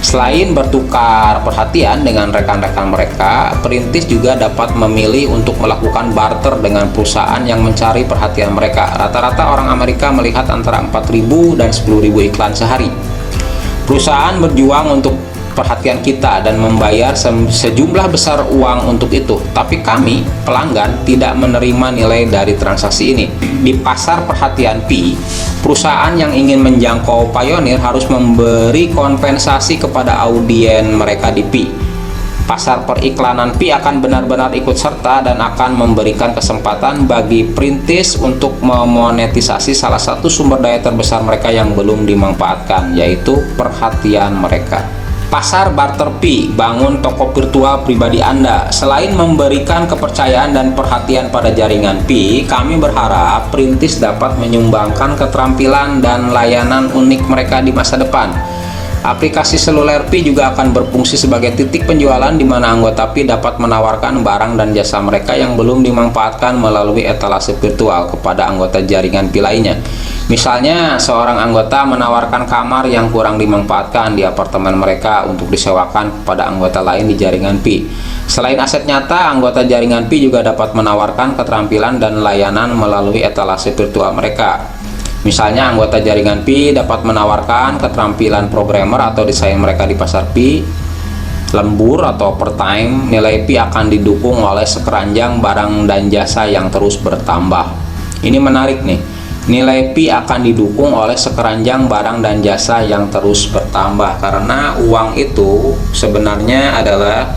Selain bertukar perhatian dengan rekan-rekan mereka, perintis juga dapat memilih untuk melakukan barter dengan perusahaan yang mencari perhatian mereka. Rata-rata orang Amerika melihat antara 4.000 dan 10.000 iklan sehari. Perusahaan berjuang untuk perhatian kita dan membayar sejumlah besar uang untuk itu, tapi kami, pelanggan, tidak menerima nilai dari transaksi ini. Di pasar perhatian Pi, perusahaan yang ingin menjangkau pionir harus memberi kompensasi kepada audien mereka di Pi. Pasar periklanan Pi akan benar-benar ikut serta dan akan memberikan kesempatan bagi perintis untuk memonetisasi salah satu sumber daya terbesar mereka yang belum dimanfaatkan, yaitu perhatian mereka. Pasar barter Pi, bangun toko virtual pribadi Anda. Selain memberikan kepercayaan dan perhatian pada jaringan Pi, kami berharap perintis dapat menyumbangkan keterampilan dan layanan unik mereka di masa depan. Aplikasi seluler Pi juga akan berfungsi sebagai titik penjualan di mana anggota Pi dapat menawarkan barang dan jasa mereka yang belum dimanfaatkan melalui etalase virtual kepada anggota jaringan Pi lainnya. Misalnya, seorang anggota menawarkan kamar yang kurang dimanfaatkan di apartemen mereka untuk disewakan kepada anggota lain di jaringan Pi. Selain aset nyata, anggota jaringan Pi juga dapat menawarkan keterampilan dan layanan melalui etalase virtual mereka. Misalnya, anggota jaringan Pi dapat menawarkan keterampilan programmer atau desain mereka di pasar Pi. Lembur atau per time, nilai Pi akan didukung oleh sekeranjang barang dan jasa yang terus bertambah. Ini menarik nih. Nilai Pi akan didukung oleh sekeranjang barang dan jasa yang terus bertambah, karena uang itu sebenarnya adalah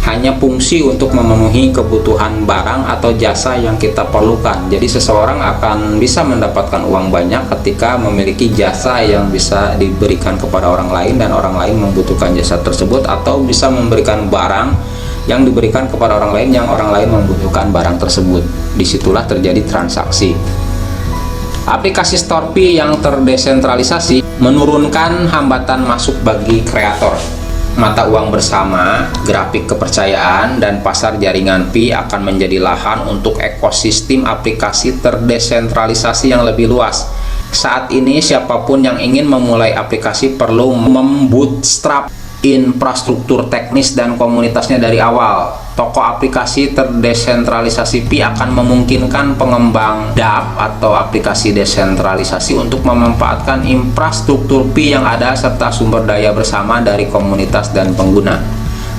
hanya fungsi untuk memenuhi kebutuhan barang atau jasa yang kita perlukan. Jadi seseorang akan bisa mendapatkan uang banyak ketika memiliki jasa yang bisa diberikan kepada orang lain dan orang lain membutuhkan jasa tersebut, atau bisa memberikan barang yang diberikan kepada orang lain yang orang lain membutuhkan barang tersebut. Disitulah terjadi transaksi. Aplikasi Store Pi yang terdesentralisasi menurunkan hambatan masuk bagi kreator. Mata uang bersama, grafik kepercayaan, dan pasar jaringan Pi akan menjadi lahan untuk ekosistem aplikasi terdesentralisasi yang lebih luas. Saat ini, siapapun yang ingin memulai aplikasi perlu membootstrap infrastruktur teknis dan komunitasnya dari awal. Toko aplikasi terdesentralisasi Pi akan memungkinkan pengembang dApp atau aplikasi desentralisasi untuk memanfaatkan infrastruktur Pi yang ada serta sumber daya bersama dari komunitas dan pengguna.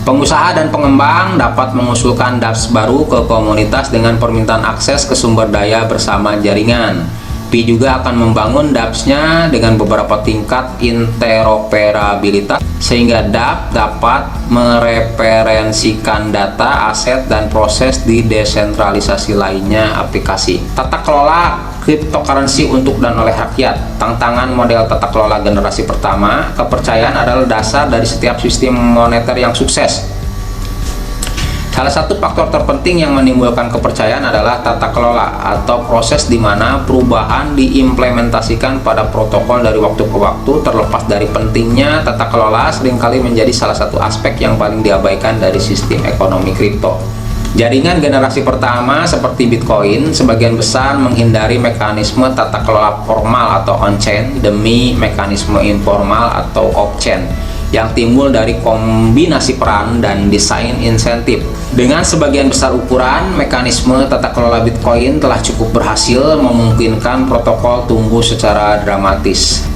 Pengusaha dan pengembang dapat mengusulkan dApps baru ke komunitas dengan permintaan akses ke sumber daya bersama jaringan. Pi juga akan membangun dApps-nya dengan beberapa tingkat interoperabilitas sehingga dApp dapat mereferensikan data, aset, dan proses di desentralisasi lainnya aplikasi. Tata kelola cryptocurrency untuk dan oleh rakyat. Tantangan model tata kelola generasi pertama, kepercayaan adalah dasar dari setiap sistem moneter yang sukses. Salah satu faktor terpenting yang menimbulkan kepercayaan adalah tata kelola atau proses di mana perubahan diimplementasikan pada protokol dari waktu ke waktu. Terlepas dari pentingnya, tata kelola seringkali menjadi salah satu aspek yang paling diabaikan dari sistem ekonomi kripto. Jaringan generasi pertama seperti Bitcoin sebagian besar menghindari mekanisme tata kelola formal atau on-chain demi mekanisme informal atau off-chain yang timbul dari kombinasi peran dan desain insentif. Dengan sebagian besar ukuran, mekanisme tata kelola Bitcoin telah cukup berhasil memungkinkan protokol tumbuh secara dramatis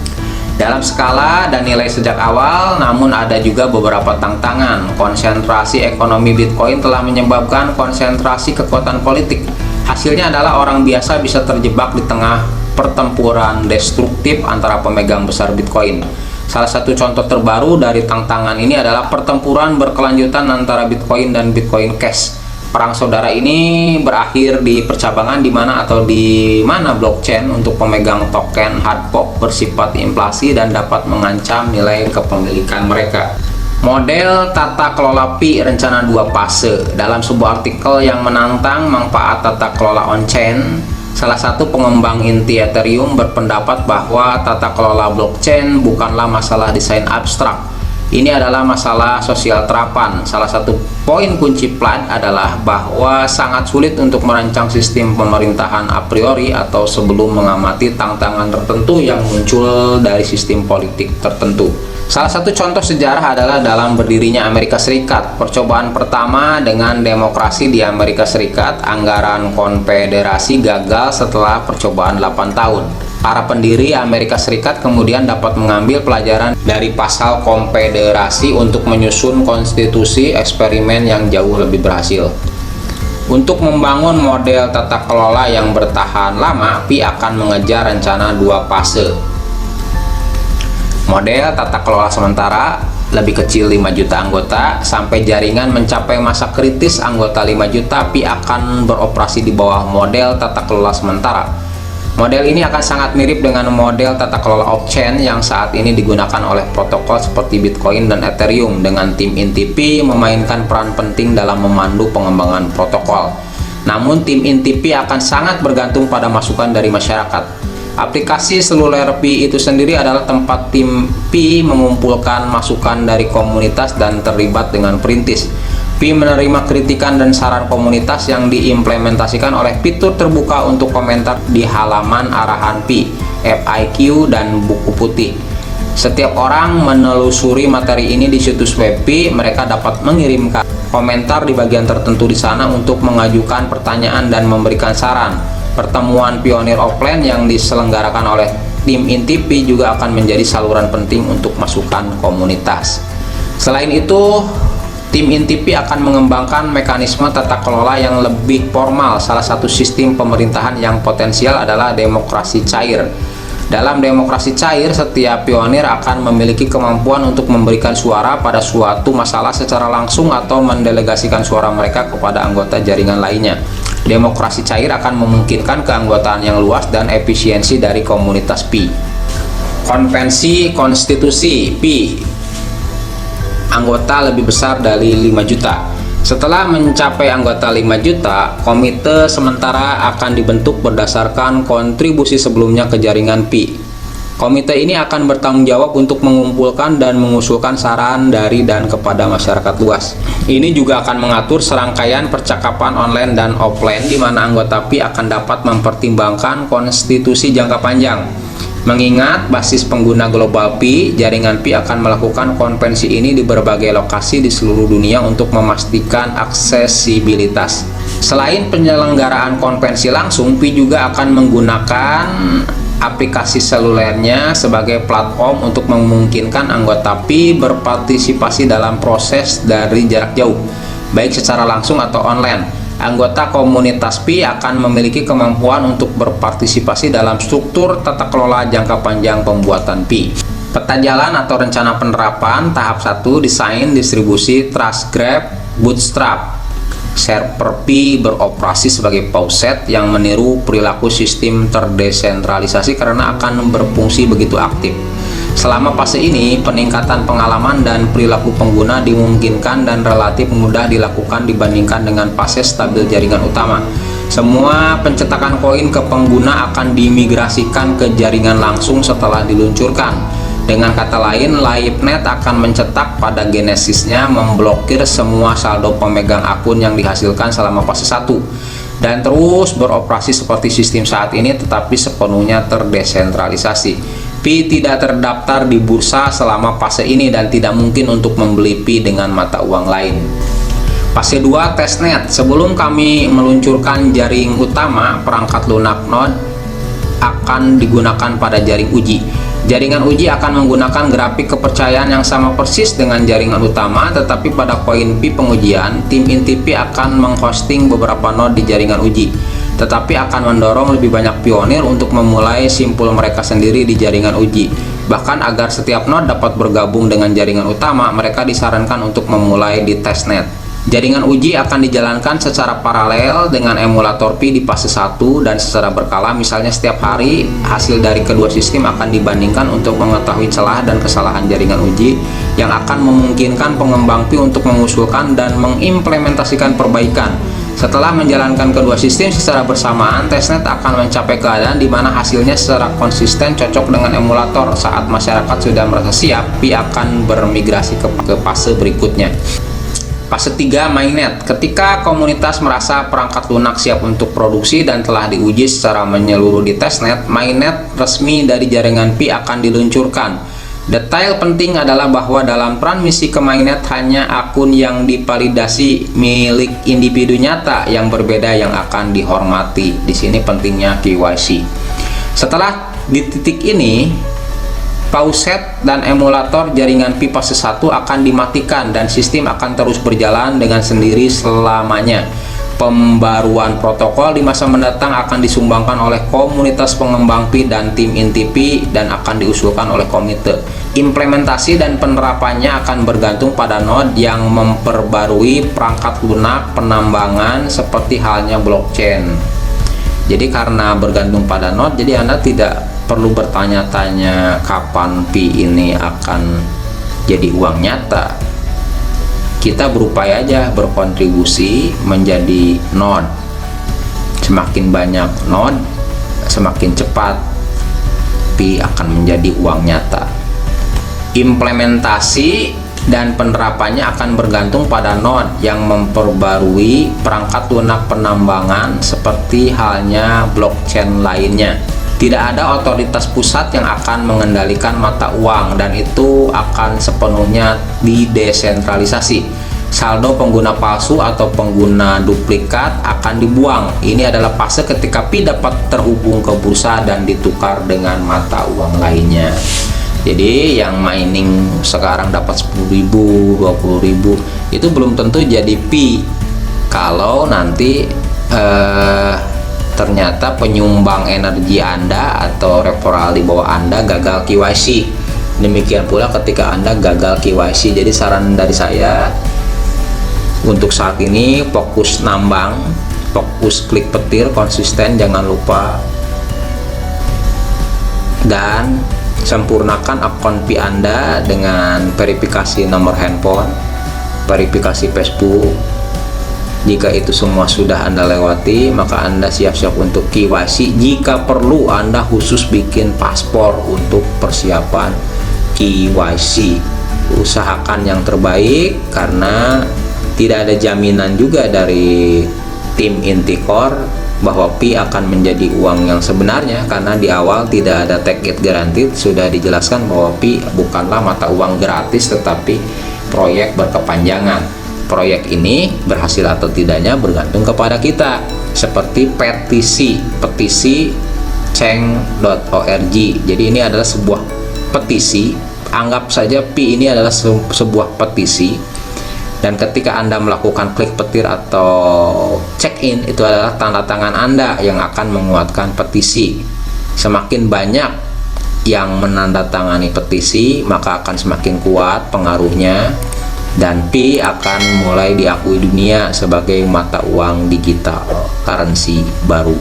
dalam skala dan nilai sejak awal, namun ada juga beberapa tantangan. Konsentrasi ekonomi Bitcoin telah menyebabkan konsentrasi kekuatan politik. Hasilnya adalah orang biasa bisa terjebak di tengah pertempuran destruktif antara pemegang besar Bitcoin. Salah satu contoh terbaru dari tantangan ini adalah pertempuran berkelanjutan antara Bitcoin dan Bitcoin Cash. Perang saudara ini berakhir di percabangan di mana blockchain untuk pemegang token hard fork bersifat inflasi dan dapat mengancam nilai kepemilikan mereka. Model tata kelola Pi rencana 2 fase. Dalam sebuah artikel yang menantang manfaat tata kelola on-chain, salah satu pengembang inti Ethereum berpendapat bahwa tata kelola blockchain bukanlah masalah desain abstrak. Ini adalah masalah sosial terapan. Salah satu poin kunci Plaid adalah bahwa sangat sulit untuk merancang sistem pemerintahan a priori atau sebelum mengamati tantangan tertentu yang muncul dari sistem politik tertentu. Salah satu contoh sejarah adalah dalam berdirinya Amerika Serikat. Percobaan pertama dengan demokrasi di Amerika Serikat, anggaran konfederasi gagal setelah percobaan 8 tahun. Para pendiri Amerika Serikat kemudian dapat mengambil pelajaran dari pasal konfederasi untuk menyusun konstitusi eksperimen yang jauh lebih berhasil. Untuk membangun model tata kelola yang bertahan lama, Pi akan mengejar rencana 2 fase. Model tata kelola sementara lebih kecil 5 juta anggota sampai jaringan mencapai masa kritis anggota 5 juta, Pi akan beroperasi di bawah model tata kelola sementara. Model ini akan sangat mirip dengan model tata kelola off-chain yang saat ini digunakan oleh protokol seperti Bitcoin dan Ethereum, dengan tim inti Pi memainkan peran penting dalam memandu pengembangan protokol. Namun tim inti Pi akan sangat bergantung pada masukan dari masyarakat. Aplikasi seluler Pi itu sendiri adalah tempat tim Pi mengumpulkan masukan dari komunitas dan terlibat dengan perintis. Pi menerima kritikan dan saran komunitas yang diimplementasikan oleh fitur terbuka untuk komentar di halaman arahan Pi, FAQ, dan buku putih. Setiap orang menelusuri materi ini di situs web Pi, mereka dapat mengirimkan komentar di bagian tertentu di sana untuk mengajukan pertanyaan dan memberikan saran. Pertemuan pionir offline yang diselenggarakan oleh tim inti Pi juga akan menjadi saluran penting untuk masukan komunitas. Selain itu, tim inti Pi akan mengembangkan mekanisme tata kelola yang lebih formal. Salah satu sistem pemerintahan yang potensial adalah demokrasi cair. Dalam demokrasi cair, setiap pionir akan memiliki kemampuan untuk memberikan suara pada suatu masalah secara langsung atau mendelegasikan suara mereka kepada anggota jaringan lainnya. Demokrasi cair akan memungkinkan keanggotaan yang luas dan efisiensi dari komunitas Pi. Konvensi konstitusi Pi, anggota lebih besar dari 5 juta. Setelah mencapai anggota 5 juta, komite sementara akan dibentuk berdasarkan kontribusi sebelumnya ke jaringan Pi. Komite ini akan bertanggung jawab untuk mengumpulkan dan mengusulkan saran dari dan kepada masyarakat luas. Ini juga akan mengatur serangkaian percakapan online dan offline di mana anggota Pi akan dapat mempertimbangkan konstitusi jangka panjang. Mengingat basis pengguna global Pi, jaringan Pi akan melakukan konvensi ini di berbagai lokasi di seluruh dunia untuk memastikan aksesibilitas. Selain penyelenggaraan konvensi langsung, Pi juga akan menggunakan aplikasi selulernya sebagai platform untuk memungkinkan anggota Pi berpartisipasi dalam proses dari jarak jauh, baik secara langsung atau online. Anggota komunitas Pi akan memiliki kemampuan untuk berpartisipasi dalam struktur tata kelola jangka panjang pembuatan Pi. Peta jalan atau rencana penerapan tahap 1, desain distribusi Trust Graph Bootstrap. Server Pi beroperasi sebagai faucet yang meniru perilaku sistem terdesentralisasi karena akan berfungsi begitu aktif. Selama fase ini, peningkatan pengalaman dan perilaku pengguna dimungkinkan dan relatif mudah dilakukan dibandingkan dengan fase stabil jaringan utama. Semua pencetakan koin ke pengguna akan dimigrasikan ke jaringan langsung setelah diluncurkan. Dengan kata lain, LiveNet akan mencetak pada genesisnya memblokir semua saldo pemegang akun yang dihasilkan selama fase 1 dan terus beroperasi seperti sistem saat ini, tetapi sepenuhnya terdesentralisasi. Pi tidak terdaftar di bursa selama fase ini dan tidak mungkin untuk membeli Pi dengan mata uang lain. Fase 2 testnet. Sebelum kami meluncurkan jaring utama, perangkat lunak Node akan digunakan pada jaring uji. Jaringan uji akan menggunakan grafik kepercayaan yang sama persis dengan jaringan utama, tetapi pada koin Pi pengujian, tim inti Pi akan menghosting beberapa node di jaringan uji, tetapi akan mendorong lebih banyak pionir untuk memulai simpul mereka sendiri di jaringan uji. Bahkan agar setiap node dapat bergabung dengan jaringan utama, mereka disarankan untuk memulai di testnet. Jaringan uji akan dijalankan secara paralel dengan emulator Pi di fase 1 dan secara berkala. Misalnya setiap hari hasil dari kedua sistem akan dibandingkan untuk mengetahui celah dan kesalahan jaringan uji yang akan memungkinkan pengembang Pi untuk mengusulkan dan mengimplementasikan perbaikan. Setelah menjalankan kedua sistem secara bersamaan, testnet akan mencapai keadaan di mana hasilnya secara konsisten cocok dengan emulator. Saat masyarakat sudah merasa siap, Pi akan bermigrasi ke fase berikutnya. Fase 3 mainnet. Ketika komunitas merasa perangkat lunak siap untuk produksi dan telah diuji secara menyeluruh di testnet, mainnet resmi dari jaringan Pi akan diluncurkan. Detail penting adalah bahwa dalam transmisi ke mainnet hanya akun yang divalidasi milik individu nyata yang berbeda yang akan dihormati. Di sini pentingnya KYC. Setelah di titik ini, faucet dan emulator jaringan Pi fase 1 akan dimatikan dan sistem akan terus berjalan dengan sendiri selamanya. Pembaruan protokol di masa mendatang akan disumbangkan oleh komunitas pengembang Pi dan tim inti Pi dan akan diusulkan oleh komite. Implementasi dan penerapannya akan bergantung pada node yang memperbarui perangkat lunak penambangan seperti halnya blockchain. Jadi karena bergantung pada node, jadi Anda tidak perlu bertanya-tanya kapan Pi ini akan jadi uang nyata. Kita berupaya aja berkontribusi menjadi node. Semakin banyak node, semakin cepat Pi akan menjadi uang nyata. Implementasi dan penerapannya akan bergantung pada node yang memperbarui perangkat lunak penambangan seperti halnya blockchain lainnya. Tidak ada otoritas pusat yang akan mengendalikan mata uang dan itu akan sepenuhnya didesentralisasi. Saldo pengguna palsu atau pengguna duplikat akan dibuang. Ini adalah fase ketika Pi dapat terhubung ke bursa dan ditukar dengan mata uang lainnya. Jadi yang mining sekarang dapat 10.000, 20.000 itu belum tentu jadi Pi kalau nanti ternyata penyumbang energi Anda atau referral di bawah Anda gagal KYC. Demikian pula ketika Anda gagal KYC. Jadi saran dari saya untuk saat ini fokus nambang, fokus klik petir konsisten, jangan lupa, dan sempurnakan akun Pi Anda dengan verifikasi nomor handphone, verifikasi Facebook. Jika itu semua sudah Anda lewati, maka Anda siap-siap untuk KYC. Jika perlu, Anda khusus bikin paspor untuk persiapan KYC. Usahakan yang terbaik karena tidak ada jaminan juga dari tim Inticore bahwa Pi akan menjadi uang yang sebenarnya, karena di awal tidak ada take it guaranteed. Sudah dijelaskan bahwa Pi bukanlah mata uang gratis tetapi proyek berkepanjangan. Proyek ini berhasil atau tidaknya bergantung kepada kita, seperti petisi change.org. Jadi ini adalah sebuah petisi, anggap saja Pi ini adalah sebuah petisi, dan ketika Anda melakukan klik petir atau check in, itu adalah tanda tangan Anda yang akan menguatkan petisi. Semakin banyak yang menandatangani petisi, maka akan semakin kuat pengaruhnya dan Pi akan mulai diakui dunia sebagai mata uang digital currency baru.